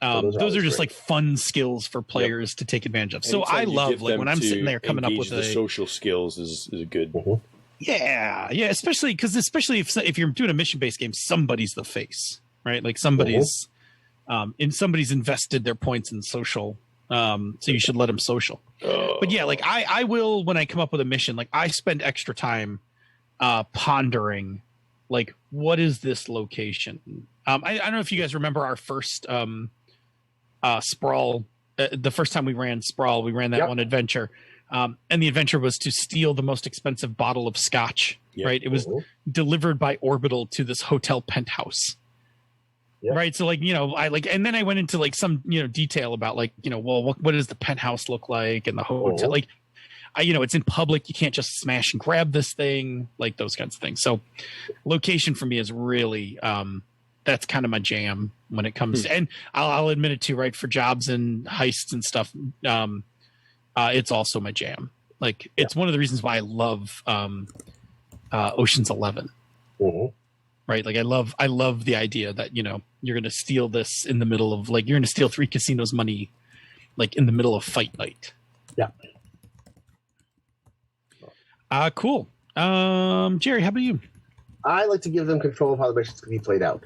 D: those are just like fun skills for players to take advantage of. So I love like when I'm sitting there coming up with
B: the social skills is a good.
D: Yeah, especially if you're doing a mission-based game, somebody's the face, right? Like somebody's invested their points in social, so you should let them social. But yeah, like I will when I come up with a mission, like I spend extra time pondering, like what is this location? I don't know if you guys remember our first Sprawl, the first time we ran Sprawl, we ran that one adventure. And the adventure was to steal the most expensive bottle of scotch, right? It was delivered by Orbital to this hotel penthouse, right? So like, and then I went into like some, detail about like, well, what does the penthouse look like and the hotel, like, it's in public. You can't just smash and grab this thing, like those kinds of things. So location for me is really, that's kind of my jam when it comes to, and I'll admit it too, right? For jobs and heists and stuff, it's also my jam. Like it's one of the reasons why I love Ocean's 11. Right? Like I love the idea that you're going to steal this in the middle of like you're going to steal 3 casinos' money, like in the middle of fight night.
C: Yeah.
D: Cool. Jerry, how about you?
C: I like to give them control of how the missions can be played out.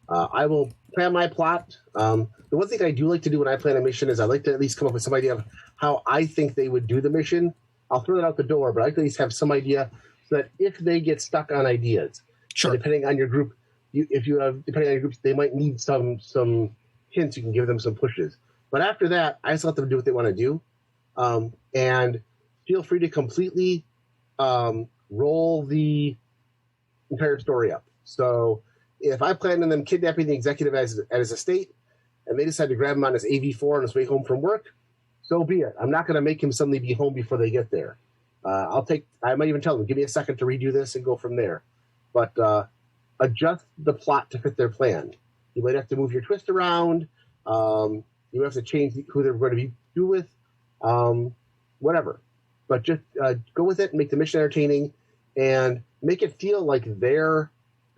C: I will plan my plot. The one thing I do like to do when I plan a mission is I like to at least come up with some idea of how I think they would do the mission. I'll throw it out the door, but I like to at least have some idea so that if they get stuck on ideas, depending on your group, depending on your groups, they might need some hints. You can give them some pushes. But after that, I just let them do what they want to do, and feel free to completely roll the entire story up. So if I plan on them kidnapping the executive at his estate, and they decide to grab him on his AV4 on his way home from work, so be it. I'm not going to make him suddenly be home before they get there. I might even tell them, give me a second to redo this and go from there. But adjust the plot to fit their plan. You might have to move your twist around. You have to change who they're going to be with, whatever. But just go with it and make the mission entertaining and make it feel like their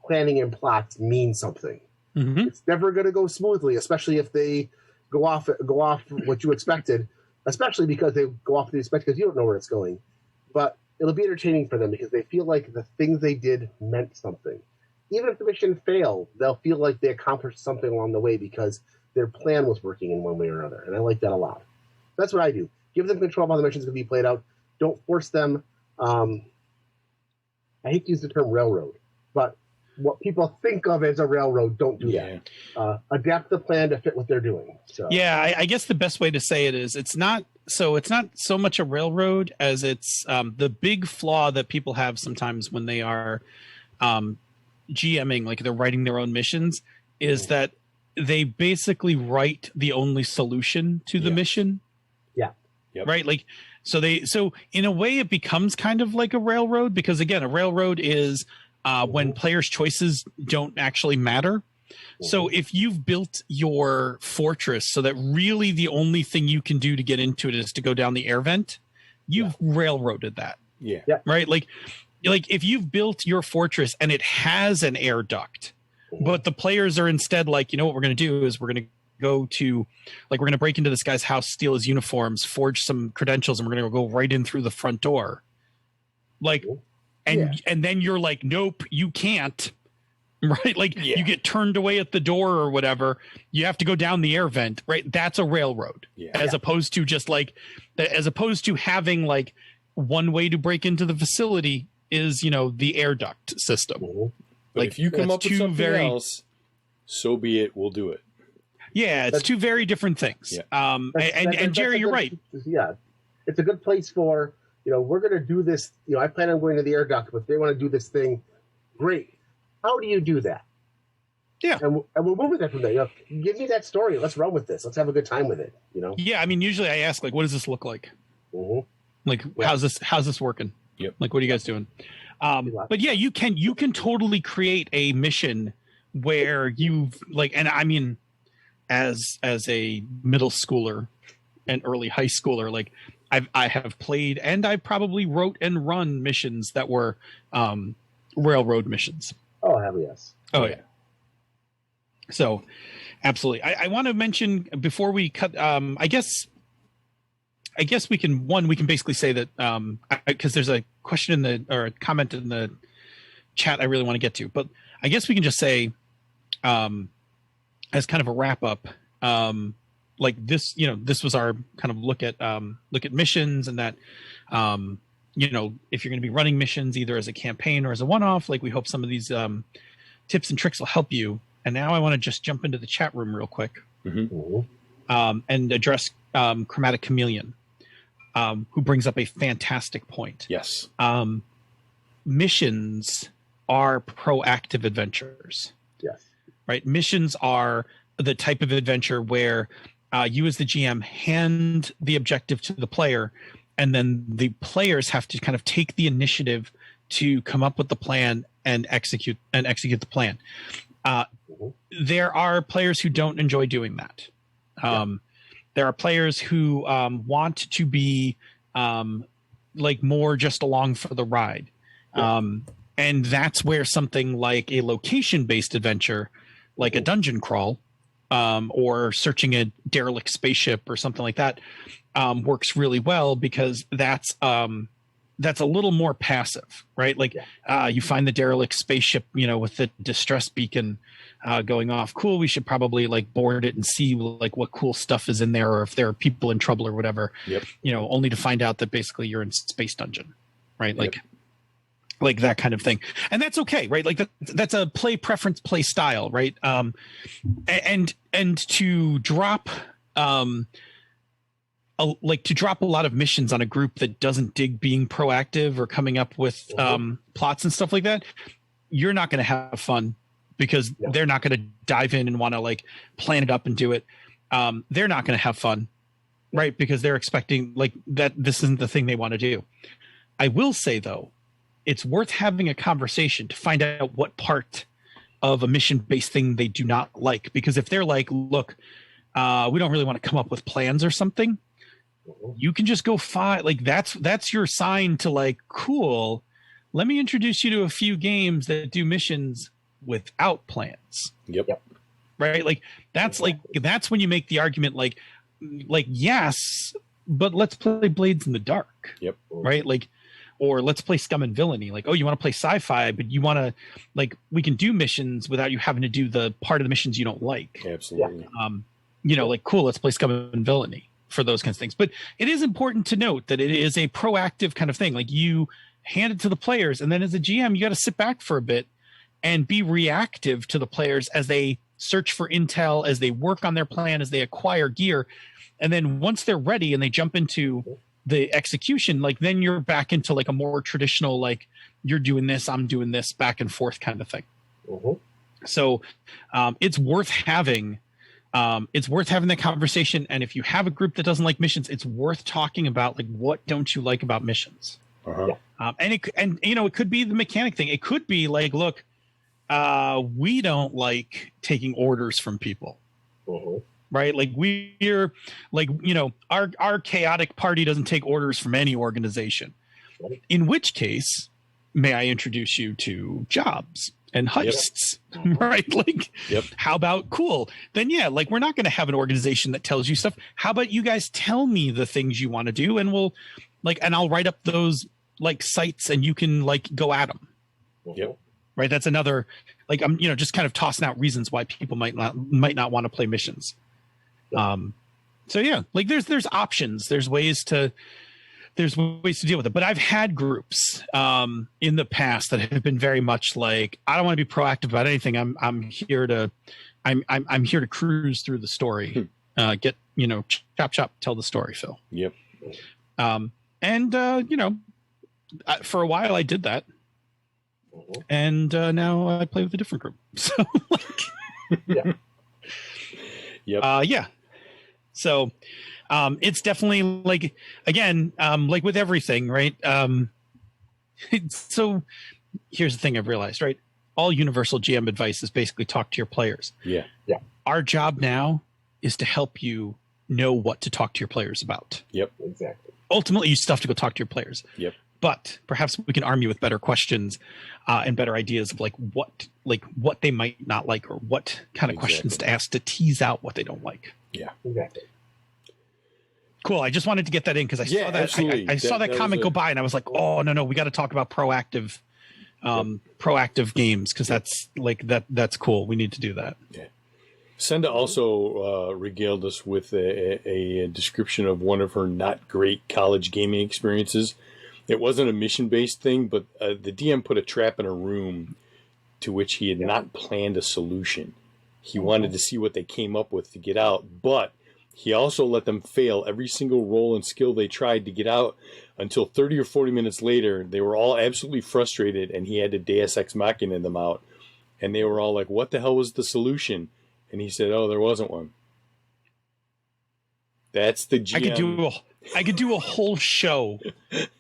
C: planning and plots mean something.
D: Mm-hmm.
C: It's never going to go smoothly, especially if they go off what you expected, especially because they go off what you expect because you don't know where it's going. But it'll be entertaining for them because they feel like the things they did meant something. Even if the mission failed, they'll feel like they accomplished something along the way because their plan was working in one way or another. And I like that a lot. That's what I do. Give them control of how the mission's going to be played out. Don't force them. I hate to use the term railroad, but what people think of as a railroad, don't do that. Adapt the plan to fit what they're doing. So.
D: Yeah, I guess the best way to say it is it's not so much a railroad as it's the big flaw that people have sometimes when they are GMing, like they're writing their own missions, is that they basically write the only solution to the mission.
C: Yeah.
B: Yep.
D: Right. Like, so in a way it becomes kind of like a railroad because again, a railroad is when players' choices don't actually matter. So if you've built your fortress so that really the only thing you can do to get into it is to go down the air vent, you've railroaded that.
B: Yeah.
D: Right. Like if you've built your fortress and it has an air duct, but the players are instead like, you know what we're going to do is we're going to go to, like, we're going to break into this guy's house, steal his uniforms, forge some credentials, and we're going to go right in through the front door. Like, and then you're like, nope, you can't. Right. Like you get turned away at the door or whatever. You have to go down the air vent. Right. That's a railroad as opposed to just like, as opposed to having like one way to break into the facility is, you know, the air duct system.
B: But
D: like
B: if you come up with something else, so be it. We'll do it.
D: Yeah, it's two very different things. Yeah. And Jerry, you're right.
C: Yeah, it's a good place for, you know, we're going to do this. You know, I plan on going to the air duct, but if they want to do this thing, great. How do you do that?
D: Yeah.
C: And we'll move with it from there. You know, give me that story. Let's run with this. Let's have a good time with it. You know?
D: Yeah, I mean, usually I ask, like, what does this look like? Like, how's this working?
B: Yep.
D: Like, what are you guys doing? But yeah, you can totally create a mission where you've like, and I mean, as a middle schooler and early high schooler, like I have played and I probably wrote and run missions that were railroad missions.
C: Oh, hell yes.
D: Oh yeah. So absolutely. I want to mention before we cut, I guess we can basically say that because there's a question or a comment in the chat I really want to get to, but I guess we can just say as kind of a wrap up, like this, you know, this was our kind of look at missions and that, you know, if you're going to be running missions either as a campaign or as a one-off, like we hope some of these tips and tricks will help you. And now I want to just jump into the chat room real quick and address Chromatic Chameleon, who brings up a fantastic point.
B: Yes.
D: Missions are proactive adventures.
C: Yes.
D: Right. Missions are the type of adventure where you as the GM hand the objective to the player, and then the players have to kind of take the initiative to come up with the plan and execute the plan. There are players who don't enjoy doing that. There are players who want to be like more just along for the ride. And that's where something like a location-based adventure, like a dungeon crawl, or searching a derelict spaceship or something like that, works really well because that's a little more passive, right? Like you find the derelict spaceship, you know, with the distress beacon going off. Cool. We should probably like board it and see like what cool stuff is in there, or if there are people in trouble or whatever. Yep. You know, only to find out that basically you're in space dungeon, right? Like that kind of thing. And that's okay, right? Like that's a play preference, play style, right? And to drop drop a lot of missions on a group that doesn't dig being proactive or coming up with plots and stuff like that, you're not going to have fun because they're not going to dive in and want to like plan it up and do it. They're not going to have fun, right? Because they're expecting like that this isn't the thing they want to do. I will say though, it's worth having a conversation to find out what part of a mission-based thing they do not like. Because if they're like, look, we don't really want to come up with plans or something, you can just go find like that's your sign to like, cool, let me introduce you to a few games that do missions without plans.
B: Yep.
D: Right? Like that's when you make the argument like yes, but let's play Blades in the Dark.
B: Yep.
D: Right? Like, or let's play Scum and Villainy. Like, oh, you want to play sci-fi, but you want to like we can do missions without you having to do the part of the missions you don't like.
B: Absolutely.
D: Like cool, let's play Scum and Villainy for those kinds of things. But it is important to note that it is a proactive kind of thing. Like you hand it to the players, and then as a GM, you got to sit back for a bit and be reactive to the players as they search for intel, as they work on their plan, as they acquire gear. And then once they're ready and they jump into the execution, like then you're back into like a more traditional, like you're doing this, I'm doing this, back and forth kind of thing. So it's worth having that conversation. And if you have a group that doesn't like missions, it's worth talking about like, what don't you like about missions? And it could be the mechanic thing. It could be like, look, we don't like taking orders from people. Right? Like we're like, our chaotic party doesn't take orders from any organization. In which case, may I introduce you to jobs and heists, right? Like, how about cool? Then like we're not going to have an organization that tells you stuff. How about you guys tell me the things you want to do, and we'll like, and I'll write up those like sites, and you can like go at them. Right. That's another like I'm just kind of tossing out reasons why people might not want to play missions. So yeah, like there's options. There's ways to deal with it. But I've had groups in the past that have been very much like, I don't want to be proactive about anything. I'm here to cruise through the story. Get chop, tell the story, Phil. For a while I did that. And now I play with a different group. So So it's definitely like, again, like with everything, right? So here's the thing I've realized, right? All universal GM advice is basically talk to your players. Our job now is to help you know what to talk to your players about.
C: Exactly.
D: Ultimately, you still have to go talk to your players. But perhaps we can arm you with better questions and better ideas of what they might not like, or what kind of questions to ask to tease out what they don't like.
C: Exactly.
D: Cool. I just wanted to get that in because I saw that I saw that comment go by, and I was like, oh no, we got to talk about proactive games, because that's cool. We need to do that.
B: Senda also regaled us with a description of one of her not great college gaming experiences. It wasn't a mission-based thing, but the DM put a trap in a room to which he had not planned a solution. He wanted to see what they came up with to get out, but he also let them fail every single roll and skill they tried to get out until 30 or 40 minutes later. They were all absolutely frustrated, and he had to Deus Ex Machina them out. And they were all like, what the hell was the solution? And he said, oh, there wasn't one. That's the GM.
D: I could do a whole show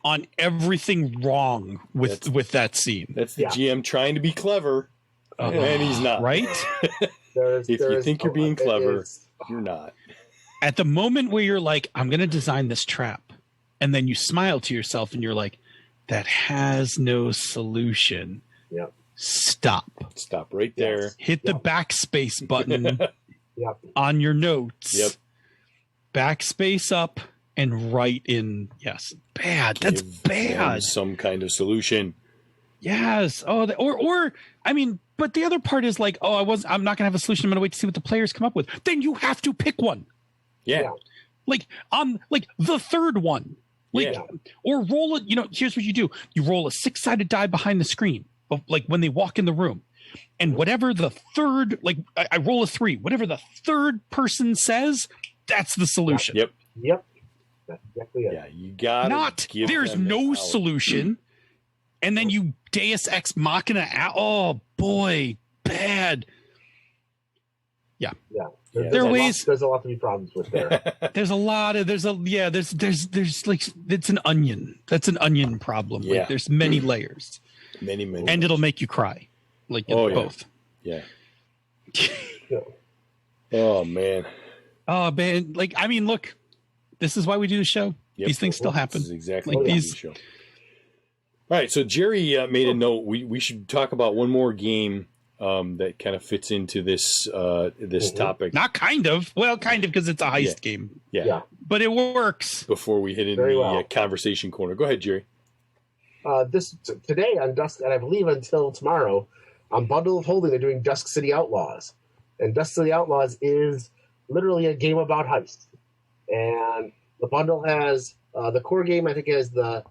D: on everything wrong with that scene.
B: That's the GM trying to be clever, and he's not.
D: Right?
B: If you think you're being clever, you're not.
D: At the moment where you're like, I'm going to design this trap, and then you smile to yourself and you're like, that has no solution. Stop
B: right there.
D: Hit the backspace button on your notes. Backspace up and write in. Yes. Bad. That's bad.
B: Some kind of solution.
D: Yes. Oh, or I mean, but the other part is like, I'm not going to have a solution. I'm going to wait to see what the players come up with. Then you have to pick one. Like the third one. Or roll it. Here's what you do. You roll a 6-sided die behind the screen, like when they walk in the room. And whatever the third, like I roll a 3, whatever the third person says, that's the solution.
C: That's exactly it.
B: You got
D: there's no solution. And then you Deus Ex Machina. Oh boy, bad. Yeah.
C: There's a lot to be problems with there.
D: There's like, it's an onion. That's an onion problem.
B: Yeah.
D: Like, there's many layers.
B: Many.
D: And it'll make you cry. Like both.
B: Yeah. Oh man.
D: Oh man. Like, I mean, look, this is why we do the show.
B: Yep.
D: These things still happen.
B: This is exactly
D: like
B: what
D: these.
B: Show. All right. So Jerry made a note. We should talk about one more game that kind of fits into this this topic.
D: Not kind of. Well, kind of, because it's a heist game.
B: Yeah.
D: But it works.
B: Before we hit in the conversation corner. Go ahead, Jerry.
C: Today on Dusk, and I believe until tomorrow, on Bundle of Holding, they're doing Dusk City Outlaws. And Dusk City Outlaws is literally a game about heists. And the bundle has the core game, I think, has the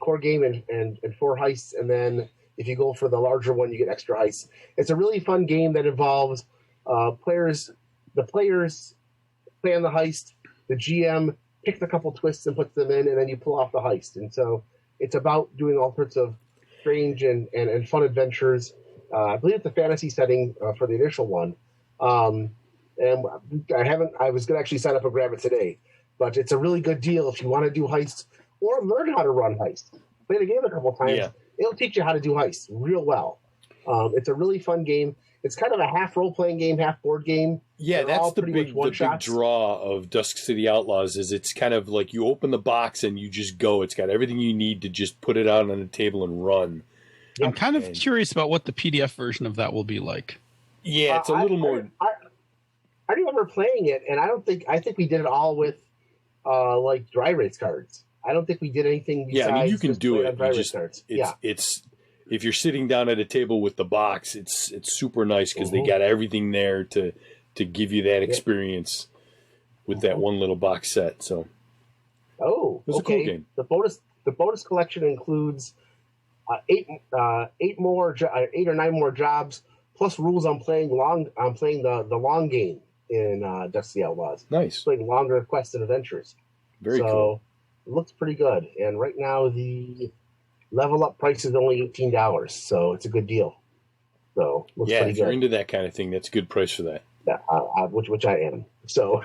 C: core game and 4 heists, and then if you go for the larger one, you get extra heists. It's a really fun game that involves players. The players plan the heist. The GM picks a couple twists and puts them in, and then you pull off the heist. And so it's about doing all sorts of strange and fun adventures. I believe it's a fantasy setting for the initial one. And I was going to actually sign up and grab it today. But it's a really good deal if you want to do heists or learn how to run heists. Play the game a couple times.
B: Yeah.
C: It'll teach you how to do heists real well. It's a really fun game. It's kind of a half role-playing game, half board game.
B: Yeah,
C: They're
B: that's the big draw of Dusk City Outlaws is it's kind of like you open the box and you just go. It's got everything you need to just put it out on the table and run.
D: I'm kind of curious about what the PDF version of that will be like.
B: Yeah, it's a little more...
C: I remember playing it, and I think we did it all with like dry rates cards. I don't think we did anything besides
B: you can do it.
C: Cards.
B: It's if you're sitting down at a table with the box, it's super nice because they got everything there to give you that experience with that one little box set. So, it's a cool game.
C: The bonus collection includes 8 or 9 more jobs plus rules on playing the long game in Dusk City Outlaws.
B: Nice,
C: playing longer quests and adventures.
B: Very cool.
C: It looks pretty good, and right now the level up price is only $18, so it's a good deal. So looks pretty
B: if
C: good.
B: you're into that kind of thing, that's a good price for that.
C: Yeah, which I am. So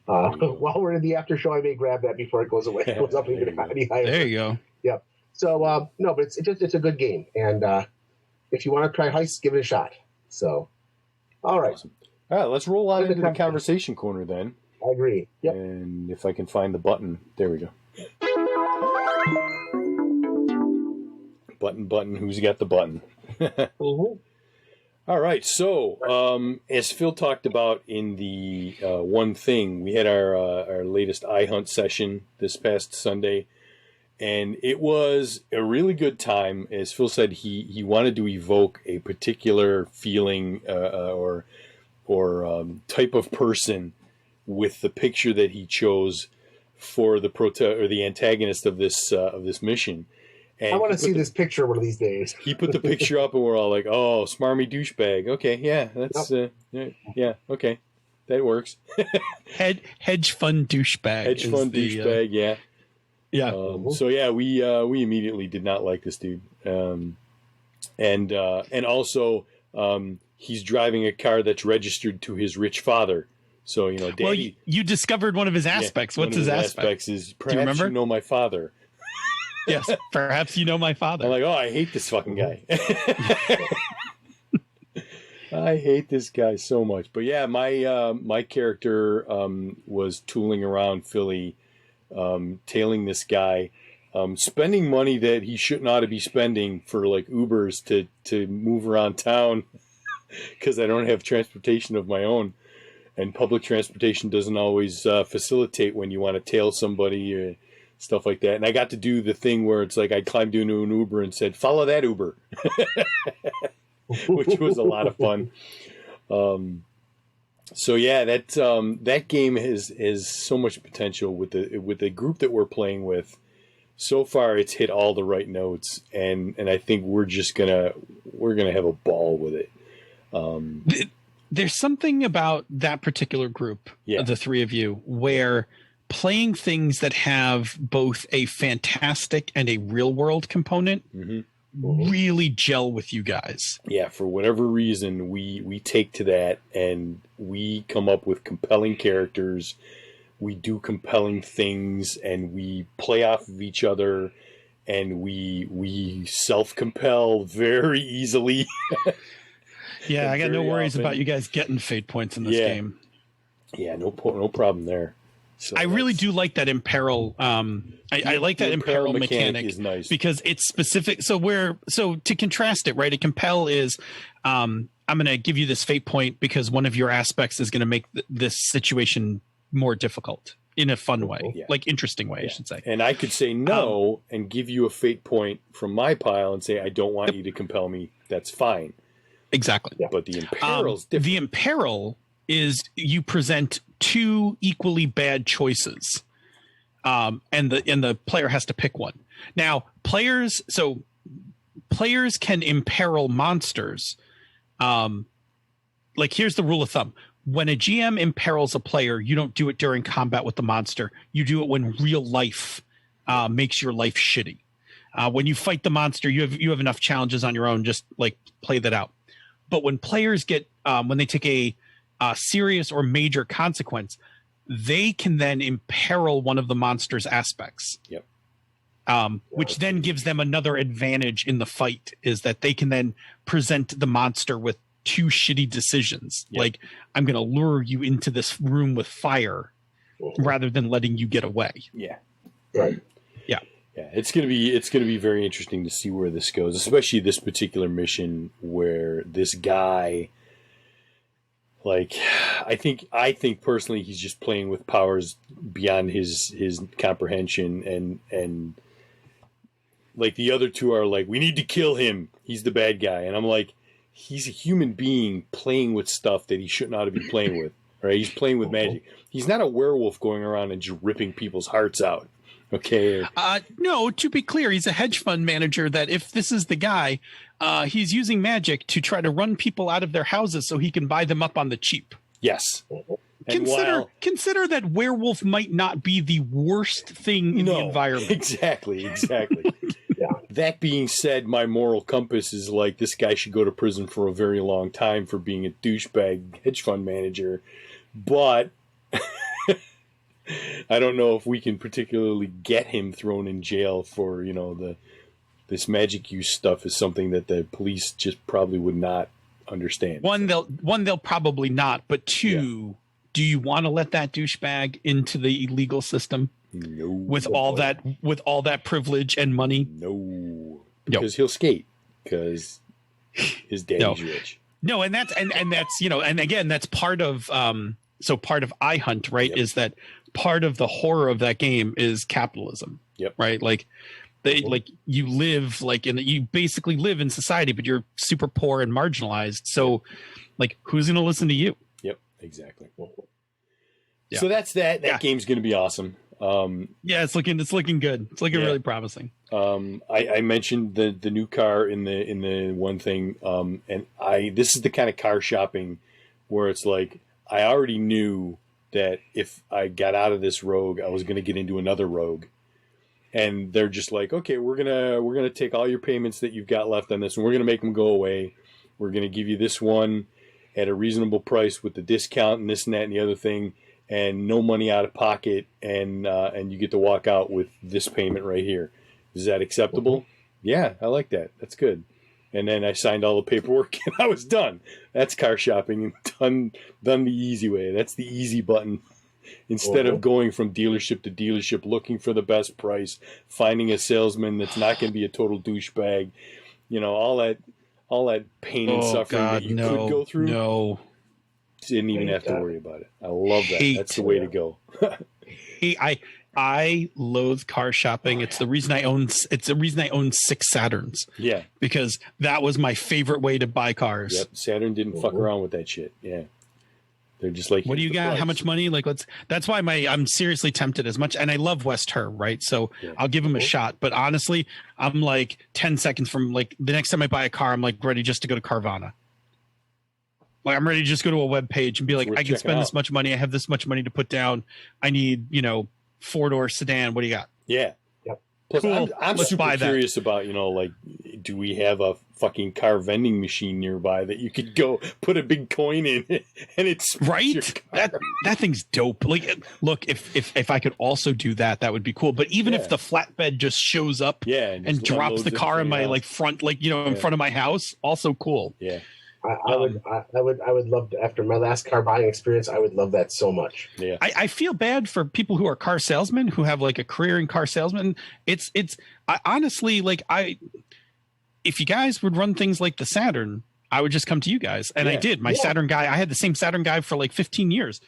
C: while we're in the after show, I may grab that before it goes away. It goes up any higher.
D: There you go.
C: Yep. So no, but it's a good game, and if you want to try heists, give it a shot. So, all right.
B: Awesome. All right, let's roll on into the conversation corner then.
C: I agree. Yep.
B: And if I can find the button, there we go. Button, who's got the button? All right, so as Phil talked about in the one thing, we had our latest iHunt session this past Sunday, and it was a really good time. As Phil said, he wanted to evoke a particular feeling or type of person with the picture that he chose for the antagonist of this mission. And
C: I want to see this picture one of these days.
B: He put the picture up, and we're all like, "Oh, smarmy douchebag." Okay, yeah, that's yeah, okay, that works.
D: hedge fund douchebag.
B: Hedge fund douchebag, yeah. So yeah, we immediately did not like this dude, and also he's driving a car that's registered to his rich father. So Daddy.
D: Well, you discovered one of his aspects. What's his aspect?
B: Is perhaps you know my father.
D: Yes, perhaps you know my father.
B: I'm like, I hate this fucking guy. I hate this guy so much. But yeah, my character was tooling around Philly, tailing this guy, spending money that he shouldn't ought to be spending for like Ubers to move around town because I don't have transportation of my own. And public transportation doesn't always facilitate when you want to tail somebody or stuff like that. And I got to do the thing where it's like I climbed into an Uber and said, "Follow that Uber," which was a lot of fun. So yeah, that game has so much potential with the group that we're playing with. So far, it's hit all the right notes, and I think we're gonna have a ball with it.
D: There's something about that particular group, the three of you, where playing things that have both a fantastic and a real world component really gel with you guys.
B: Yeah, for whatever reason, we take to that and we come up with compelling characters. We do compelling things and we play off of each other and we self-compel very easily.
D: Yeah, I got no worries
B: often.
D: about you guys getting fate points in this game.
B: Yeah, no problem there. So
D: I really do like that imperil. I like that imperil mechanic
B: is nice
D: because it's specific. So to contrast it, right? A compel is, I'm going to give you this fate point because one of your aspects is going to make this situation more difficult in a fun way, like interesting way, I should say.
B: And I could say no and give you a fate point from my pile and say, I don't want you to compel me. That's fine.
D: Exactly.
B: Yeah. But the imperil's different.
D: The imperil is you present two equally bad choices, and the player has to pick one. Now, players can imperil monsters. Like here's the rule of thumb: when a GM imperils a player, you don't do it during combat with the monster. You do it when real life makes your life shitty. When you fight the monster, you have enough challenges on your own. Just like play that out. But when players get when they take a serious or major consequence, they can then imperil one of the monster's aspects.
B: Yep.
D: Which then gives them another advantage in the fight, is that they can then present the monster with two shitty decisions. Yep. Like, I'm going to lure you into this room with fire rather than letting you get away.
B: Yeah.
C: Right.
D: Yeah.
B: Yeah, it's gonna be very interesting to see where this goes, especially this particular mission where this guy, like, I think personally he's just playing with powers beyond his comprehension, and like the other two are like, we need to kill him. He's the bad guy, and I'm like, he's a human being playing with stuff that he shouldn't ought to be playing with. Right? He's playing with magic. He's not a werewolf going around and just ripping people's hearts out. Okay.
D: No, to be clear, he's a hedge fund manager that if this is the guy, he's using magic to try to run people out of their houses so he can buy them up on the cheap.
B: Yes.
D: Consider that werewolf might not be the worst thing in the environment.
B: Exactly.
C: Yeah.
B: That being said, my moral compass is like, this guy should go to prison for a very long time for being a douchebag hedge fund manager. But I don't know if we can particularly get him thrown in jail for, this magic use stuff is something that the police just probably would not understand.
D: One, they'll probably not, but two, do you want to let that douchebag into the illegal system?
B: No.
D: With all that privilege and money?
B: No. Because he'll skate because his daddy's rich.
D: No, and that's and again, that's part of part of iHunt, right? Yep. Is that part of the horror of that game is capitalism.
B: Yep.
D: Right? Like you live you basically live in society, but you're super poor and marginalized. So like, who's going to listen to you?
B: Yep, exactly.
D: Yeah.
B: So that's that. That game's going to be awesome.
D: It's looking good. It's looking really promising.
B: I mentioned the new car in the one thing. And this is the kind of car shopping where it's like, I already knew that if I got out of this rogue, I was going to get into another rogue. And they're just like, okay, we're gonna take all your payments that you've got left on this, and we're gonna make them go away. We're gonna give you this one at a reasonable price with the discount and this and that and the other thing, and no money out of pocket, and you get to walk out with this payment right here. Is that acceptable? Yeah, I like that. That's good. And then I signed all the paperwork and I was done. That's car shopping, and done the easy way. That's the easy button. Instead of going from dealership to dealership, looking for the best price, finding a salesman that's not going to be a total douchebag, all that pain and suffering that you could go through.
D: No,
B: didn't even have to worry about it. I love that. That's the way to go.
D: I loathe car shopping. It's the reason I own 6 Saturns. Yeah, because that was my favorite way to buy cars.
B: Yep, Saturn didn't fuck around with that shit. Yeah. They're just like,
D: what do you got? Price. How much money? Like, that's why I'm seriously tempted as much. And I love West Her, right? So I'll give him a shot. But honestly, I'm like 10 seconds from like the next time I buy a car, I'm like ready just to go to Carvana. Like, I'm ready to just go to a web page and be like, I can spend this much money. I have this much money to put down. I need, 4-door sedan. What do you got?
B: Yeah. Plus,
D: Cool.
B: I'm
D: Let's
B: super
D: buy that.
B: curious about, like, do we have a fucking car vending machine nearby that you could go put a big coin in and it's
D: Right? That thing's dope. Like, look, if I could also do that, that would be cool. But even if the flatbed just shows up
B: and
D: and drops the car in my like front, like in front of my house, also cool.
B: Yeah.
C: I would love to, after my last car buying experience, I would love that so much.
B: Yeah.
D: I feel bad for people who are car salesmen who have like a career in car salesman. I honestly, like, if you guys would run things like the Saturn, I would just come to you guys. And I did. My Saturn guy, I had the same Saturn guy for like 15 years.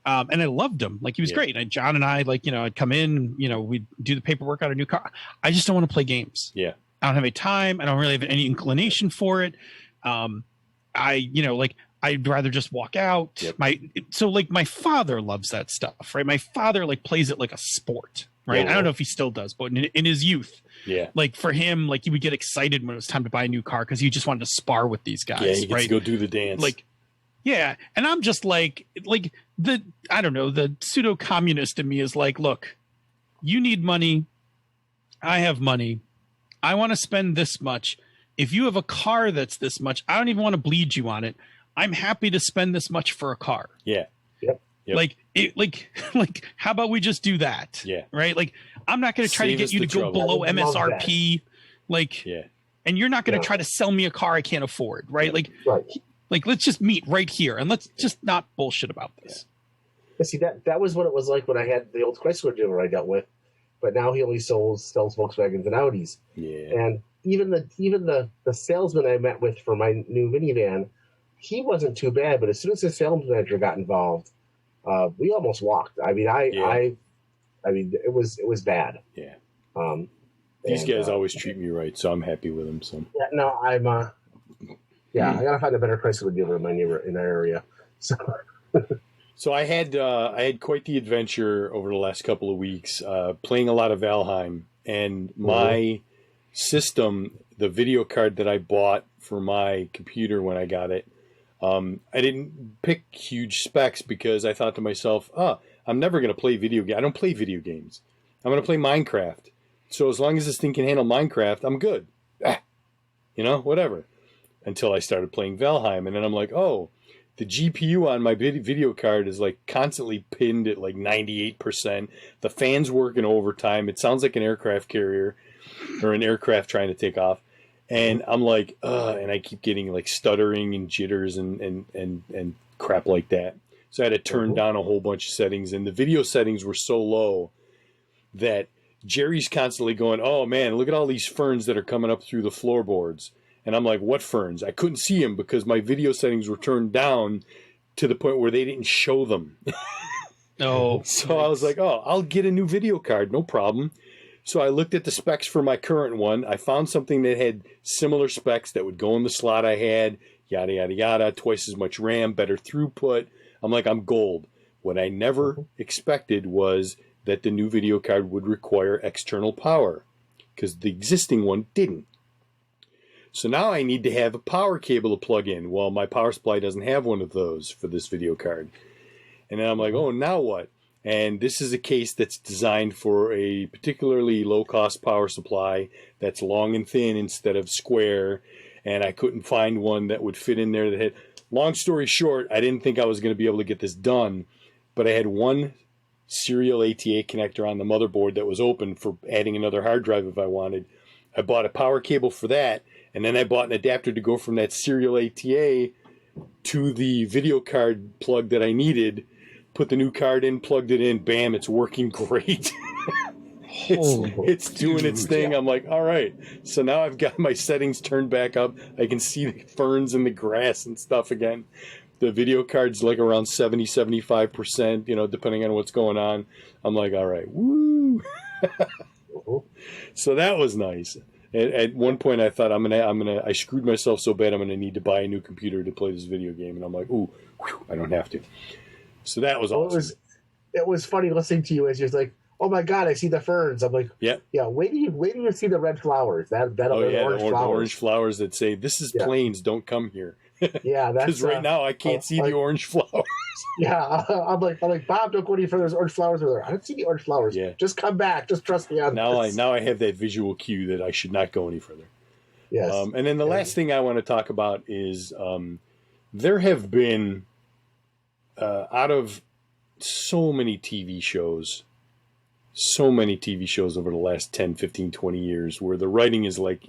D: And I loved him. Like, he was great. And John and I, like, I'd come in, we'd do the paperwork on a new car. I just don't want to play games.
B: Yeah.
D: I don't have any time. I don't really have any inclination for it. I'd rather just walk out.
B: Yep.
D: My father loves that stuff, right? My father like plays it like a sport, right?
B: Yeah.
D: I don't know if he still does, but in his youth,
B: yeah,
D: like for him, like he would get excited when it was time to buy a new car because he just wanted to spar with these guys.
B: Yeah, he gets
D: right?
B: to go do the dance.
D: Like, yeah, and I'm just like the pseudo communist in me is like, look, you need money, I have money, I want to spend this much. If you have a car that's this much, I don't even want to bleed you on it. I'm happy to spend this much for a car.
B: Yeah.
C: Yep.
D: Like, how about we just do that?
B: Yeah.
D: Right. Like, I'm not going to try to get you to go below MSRP. Like, and you're not going to try to sell me a car I can't afford. Right. Like, let's just meet right here and let's just not bullshit about this.
C: Yeah. See, that was what it was like when I had the old Chrysler dealer I dealt with, but now he only sells Volkswagens and Audis.
B: Yeah.
C: And even the salesman I met with for my new minivan, he wasn't too bad, but as soon as the sales manager got involved, we almost walked. I mean, it was bad.
B: Yeah.
C: These
B: guys always treat me right, so I'm happy with them. So
C: yeah, no, I'm I gotta find a better Chrysler dealer in our area. So.
B: So I had quite the adventure over the last couple of weeks, playing a lot of Valheim, and my system, the video card that I bought for my computer when I got it, I didn't pick huge specs because I thought to myself, I'm never going to play video games. I don't play video games. I'm going to play Minecraft. So as long as this thing can handle Minecraft, I'm good. Whatever. Until I started playing Valheim, and then I'm like, the GPU on my video card is like constantly pinned at like 98%. The fan's working overtime. It sounds like an aircraft carrier or an aircraft trying to take off. And I'm like, and I keep getting like stuttering and jitters and crap like that. So I had to turn down a whole bunch of settings, and the video settings were so low that Jerry's constantly going, oh man, look at all these ferns that are coming up through the floorboards. And I'm like, what ferns? I couldn't see them because my video settings were turned down to the point where they didn't show them.
D: Oh,
B: so I was like, I'll get a new video card, no problem. So I looked at the specs for my current one. I found something that had similar specs that would go in the slot I had, yada, yada, yada, twice as much RAM, better throughput. I'm like, I'm gold. What I never expected was that the new video card would require external power because the existing one didn't. So now I need to have a power cable to plug in. Well, my power supply doesn't have one of those for this video card. And then I'm like, now what? And this is a case that's designed for a particularly low-cost power supply that's long and thin instead of square. And I couldn't find one that would fit in there that had... Long story short, I didn't think I was going to be able to get this done. But I had one serial ATA connector on the motherboard that was open for adding another hard drive if I wanted. I bought a power cable for that. And then I bought an adapter to go from that serial ATA to the video card plug that I needed. Put the new card in, plugged it in, bam, it's working great. it's doing its thing. I'm like, all right. So now I've got my settings turned back up. I can see the ferns and the grass and stuff again. The video card's like around 70, 75%, depending on what's going on. I'm like, all right, woo. So that was nice. At one point, I thought I screwed myself so bad I'm gonna need to buy a new computer to play this video game, and I'm like, ooh, I don't have to. So that was awesome.
C: It was funny listening to you as you're like, oh my god, I see the ferns. I'm like, yeah. Wait till you see the red flowers. The orange flowers.
B: The orange flowers that say, this is plains, don't come here.
C: Yeah, that's
B: because right now I can't see the orange flowers.
C: Yeah, I'm like, Bob, don't go any further. There's orange flowers over there. I don't see the orange flowers.
B: Yeah.
C: Just come back. Just trust me on this.
B: Now I have that visual cue that I should not go any further.
C: Yes.
B: And then the last thing I want to talk about is there have been out of so many TV shows over the last 10, 15, 20 years where the writing is like,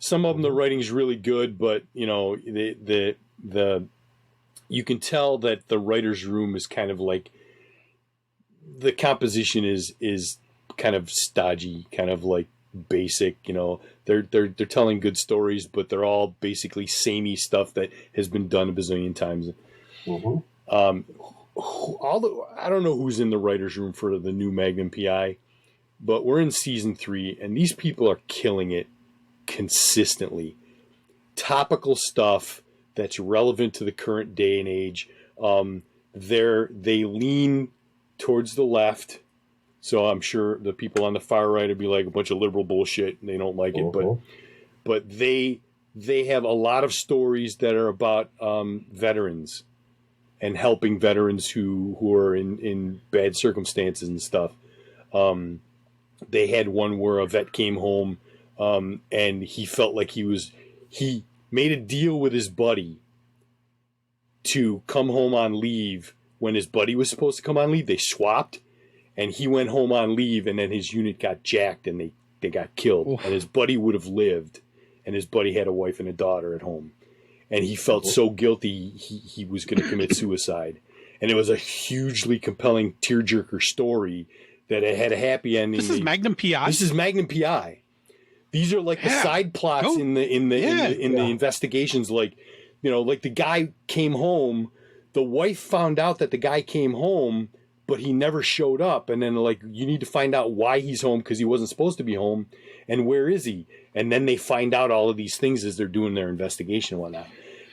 B: some of them the writing is really good, but you know, the you can tell that the writer's room is kind of like the composition is kind of stodgy, kind of like basic, you know, they're telling good stories, but they're all basically samey stuff that has been done a bazillion times.
C: Mm-hmm.
B: I don't know who's in the writer's room for the new Magnum PI, but we're in season 3 and these people are killing it consistently. Topical stuff that's relevant to the current day and age. They lean towards the left, so I'm sure the people on the far right would be like a bunch of liberal bullshit and they don't like it, but they have a lot of stories that are about veterans and helping veterans who are in bad circumstances and stuff. They had one where a vet came home and he felt like he made a deal with his buddy to come home on leave when his buddy was supposed to come on leave. They swapped, and he went home on leave, and then his unit got jacked, and they got killed. Oof. And his buddy would have lived, and his buddy had a wife and a daughter at home. And he felt so guilty he was going to commit suicide. And it was a hugely compelling tearjerker story that it had a happy ending.
D: This is Magnum PI?
B: This is Magnum PI. These are like the side plots in the investigations. Like, you know, like the guy came home, the wife found out that the guy came home, but he never showed up. And then like, you need to find out why he's home because he wasn't supposed to be home. And where is he? And then they find out all of these things as they're doing their investigation and whatnot.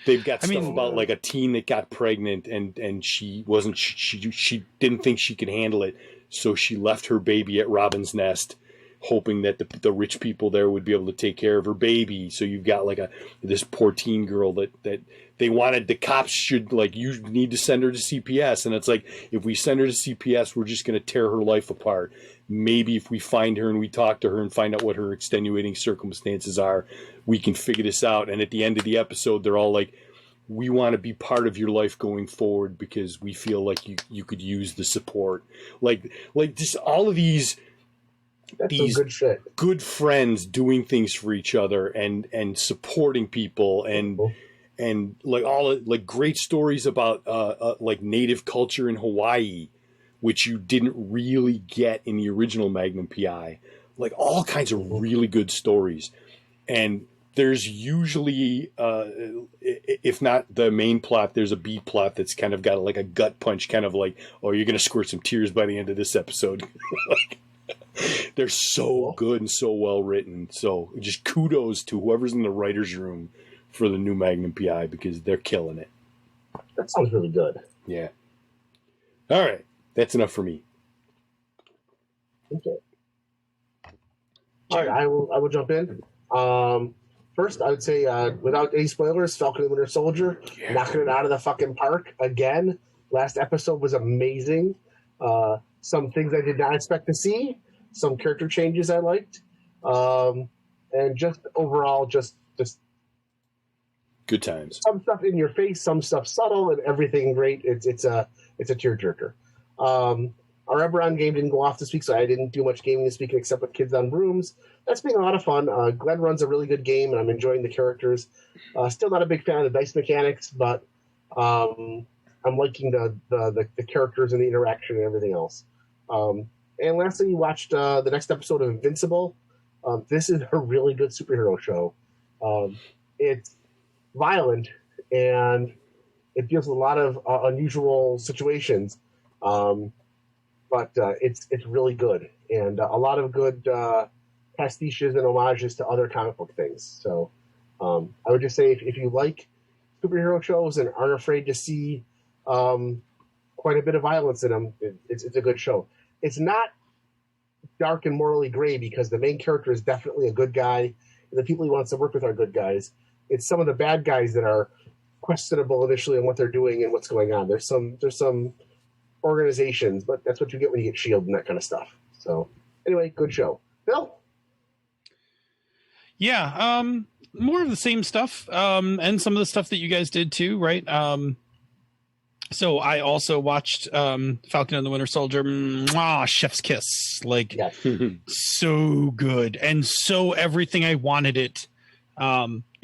B: They've got stuff about like a teen that got pregnant and she didn't think she could handle it. So she left her baby at Robin's Nest, hoping that the rich people there would be able to take care of her baby. So you've got like this poor teen girl that they wanted, the cops should like, you need to send her to CPS. And it's like, if we send her to CPS, we're just going to tear her life apart. Maybe if we find her and we talk to her and find out what her extenuating circumstances are, we can figure this out. And at the end of the episode, they're all like, we want to be part of your life going forward because we feel like you could use the support. Like just all of these good friends doing things for each other and supporting people and like all like great stories about like native culture in Hawaii, which you didn't really get in the original Magnum PI. Like all kinds of really good stories. And there's usually, if not the main plot, there's a B plot that's kind of got like a gut punch, kind of like, oh, you're going to squirt some tears by the end of this episode. They're so good and so well written. So just kudos to whoever's in the writer's room for the new Magnum PI because they're killing it.
C: That sounds really good.
B: Yeah. All right. That's enough for me.
C: Okay. All right. I will jump in. First, I would say, without any spoilers, Falcon and Winter Soldier, knocking it out of the fucking park again. Last episode was amazing. Some things I did not expect to see. Some character changes I liked. And just overall, just
B: good times.
C: Some stuff in your face, some stuff subtle, and everything great. It's a tearjerker. Our Eberron game didn't go off this week, so I didn't do much gaming this week except with Kids on Brooms. That's been a lot of fun. Glenn runs a really good game, and I'm enjoying the characters. Still not a big fan of the dice mechanics, but I'm liking the characters and the interaction and everything else. And lastly, we watched the next episode of Invincible. This is a really good superhero show. It's violent, and it deals with a lot of unusual situations. But it's really good, and a lot of good pastiches and homages to other comic book things. So I would just say if you like superhero shows and aren't afraid to see quite a bit of violence in them, it's a good show. It's not dark and morally gray because the main character is definitely a good guy, and the people he wants to work with are good guys. it's some of the bad guys that are questionable initially on what they're doing and what's going on. There's some organizations, but that's what you get when you get S.H.I.E.L.D. and that kind of stuff. So anyway, good show. Bill?
D: Yeah, more of the same stuff, and some of the stuff that you guys did too, right? So I also watched Falcon and the Winter Soldier. Mwah, chef's kiss. Like,
C: Yes.
D: so good. And so everything I wanted it.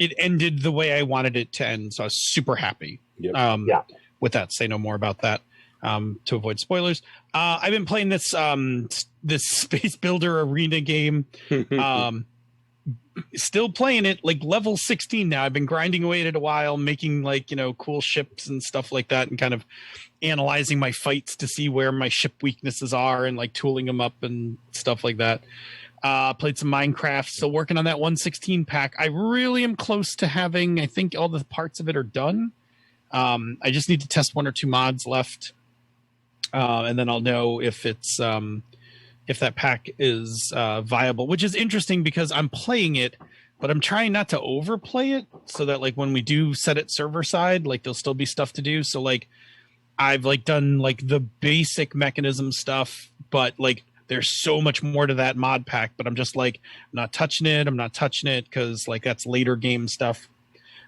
D: It ended the way I wanted it to end. So I was super happy.
B: Yep.
D: With that, say no more about that to avoid spoilers. I've been playing this Space Builder Arena game. Still playing it, like level 16 now. I've been grinding away at it a while, making like, cool ships and stuff like that, and kind of analyzing my fights to see where my ship weaknesses are and like tooling them up and stuff like that. Played some Minecraft, still working on that 116 pack. I really am close to having, I think all the parts of it are done. I just need to test 1 or 2 mods left. And then I'll know if it's if that pack is viable, which is interesting because I'm playing it, but I'm trying not to overplay it so that like when we do set it server side, like there'll still be stuff to do. So like I've like done like the basic mechanism stuff, but like there's so much more to that mod pack, but I'm just like, I'm not touching it because like that's later game stuff.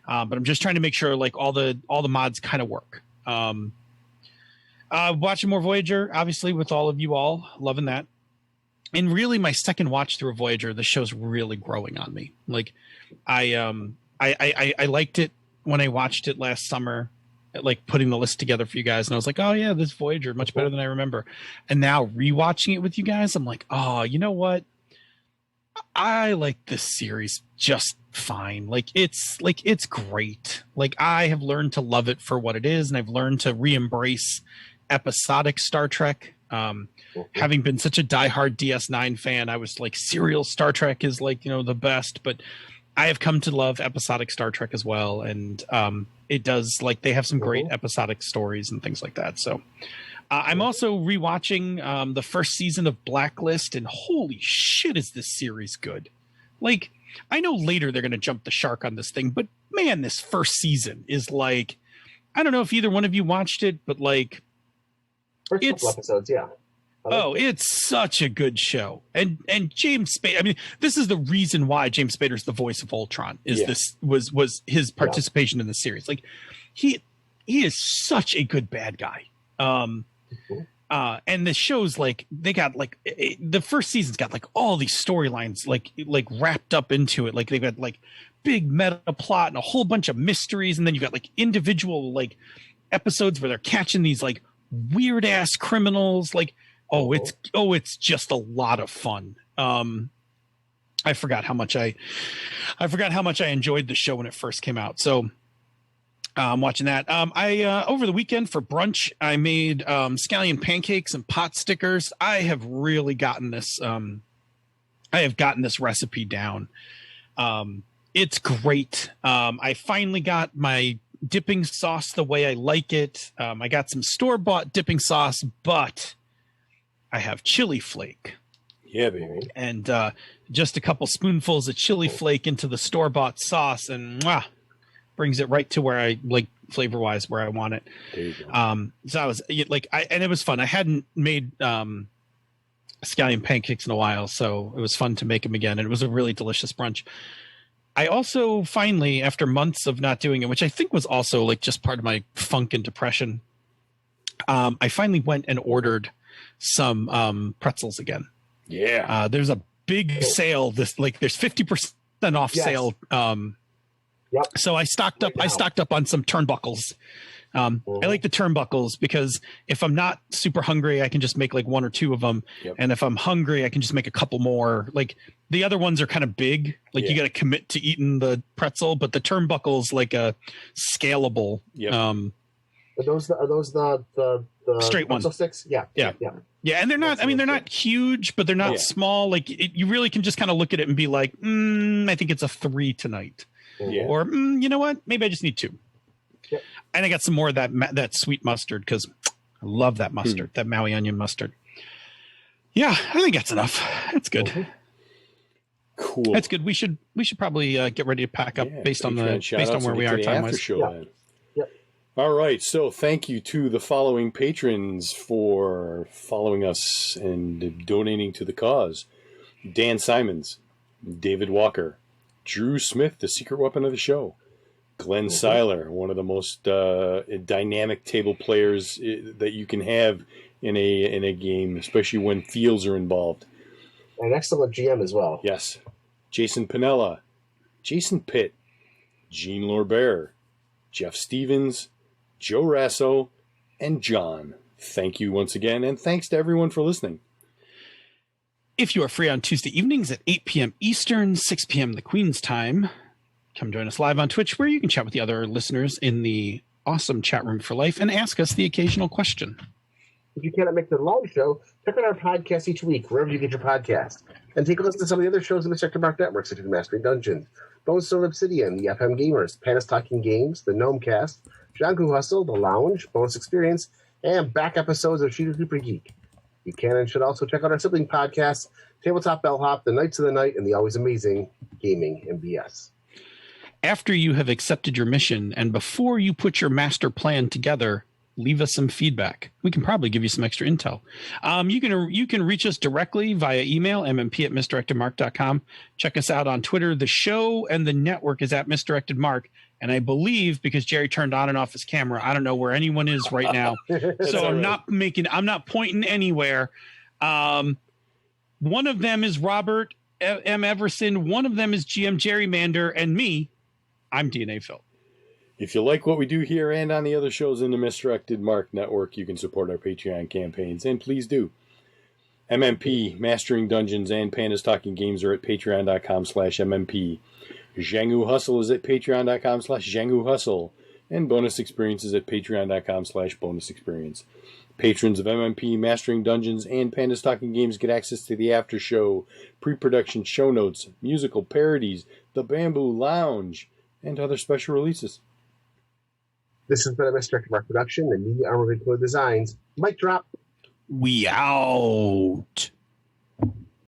D: But I'm just trying to make sure like all the mods kind of work. Watching more Voyager, obviously, with all of you all, loving that. And really, my second watch through Voyager, the show's really growing on me. Like, I liked it when I watched it last summer, like putting the list together for you guys, and I was like, oh yeah, this Voyager much better than I remember. And now rewatching it with you guys, I'm like, oh, you know what? I like this series just fine. Like it's great. Like I have learned to love it for what it is, and I've learned to re-embrace episodic Star Trek. Having been such a diehard DS9 fan, I was like, serial Star Trek is like, the best, but I have come to love episodic Star Trek as well. And it does, like, they have some great episodic stories and things like that. So I'm also rewatching the first season of Blacklist, and holy shit, is this series good. Like, I know later they're going to jump the shark on this thing, but man, this first season is like, I don't know if either one of you watched it, but like,
C: first couple episodes, yeah.
D: It's such a good show. And James Spader, I mean, this is the reason why James Spader's the voice of Ultron, this was his participation in the series. Like he is such a good bad guy. And the show's like, they got like the first season's got like all these storylines like wrapped up into it. Like they've got like big meta plot and a whole bunch of mysteries, and then you got like individual like episodes where they're catching these like weird ass criminals. Like it's just a lot of fun. I forgot how much I enjoyed the show when it first came out. So I'm watching that. I over the weekend for brunch, I made scallion pancakes and pot stickers. I have really gotten this. I have gotten this recipe down. It's great. I finally got my dipping sauce the way I like it. I got some store-bought dipping sauce, but I have chili flake.
B: Yeah, baby.
D: And just a couple spoonfuls of chili flake into the store-bought sauce, and brings it right to where I like flavor-wise where I want it.
B: There you go.
D: So I was like, and it was fun. I hadn't made scallion pancakes in a while, so it was fun to make them again, and it was a really delicious brunch. I also finally, after months of not doing it, which I think was also like just part of my funk and depression, I finally went and ordered some pretzels again.
B: Yeah.
D: There's a big sale. There's 50% off sale. So I stocked up. I stocked up on some turnbuckles. I like the turnbuckles because if I'm not super hungry, I can just make like 1 or 2 of them. Yep. And if I'm hungry, I can just make a couple more. Like the other ones are kind of big. Like you got to commit to eating the pretzel, but the turnbuckles like a scalable.
C: Yep. Are those the
D: straight ones?
C: Sticks? Yeah.
D: And they're not. I mean, they're not huge, but they're not small. Like you really can just kind of look at it and be like, I think it's a 3 tonight, or you know what? Maybe I just need 2. Yep. And I got some more of that sweet mustard because I love that mustard, that Maui onion mustard. Yeah, I think that's enough. That's good.
B: Cool.
D: That's good. We should probably get ready to pack up based on where we are time wise.
C: Yep.
B: All right. So thank you to the following patrons for following us and donating to the cause: Dan Simons, David Walker, Drew Smith, the secret weapon of the show, Glenn Seiler, one of the most dynamic table players that you can have in a game, especially when feels are involved.
C: An excellent GM as well.
B: Yes. Jason Pinella, Jason Pitt, Gene Lorbert, Jeff Stevens, Joe Rasso, and John. Thank you once again, and thanks to everyone for listening.
D: If you are free on Tuesday evenings at 8 p.m. Eastern, 6 p.m. the Queen's time, come join us live on Twitch, where you can chat with the other listeners in the awesome chat room for life and ask us the occasional question.
C: If you cannot make the live show, check out our podcast each week, wherever you get your podcast. And take a listen to some of the other shows in the Misdirected Mark Network, such as Mastering Dungeons, Bones Stone Obsidian, the FM Gamers, Panis Talking Games, the Gnome Cast, Janku Hustle, The Lounge, Bonus Experience, and back episodes of Shooter Super Geek. You can and should also check out our sibling podcasts, Tabletop Bellhop, The Knights of the Night, and the always amazing Gaming MBS.
D: After you have accepted your mission and before you put your master plan together, leave us some feedback. We can probably give you some extra intel. You can reach us directly via email, mmp@misdirectedmark.com. Check us out on Twitter. The show and the network is at Misdirected Mark. And I believe, because Jerry turned on and off his camera, I don't know where anyone is right now. So I'm not pointing anywhere. One of them is Robert M. Everson. One of them is GM Gerrymander, and me, I'm DNA Phil.
B: If you like what we do here and on the other shows in the Misdirected Mark Network, you can support our Patreon campaigns, and please do. MMP, Mastering Dungeons, and Pandas Talking Games are at patreon.com/MMP. Zhangu Hustle is at patreon.com/Zhangu Hustle, and Bonus Experience is at patreon.com/Bonus Experience. Patrons of MMP, Mastering Dungeons, and Pandas Talking Games get access to the after show, pre-production show notes, musical parodies, the Bamboo Lounge, and other special releases.
C: This has been a Misdirected Mark production and Media Armor Encoded Designs. Mic drop.
D: We out.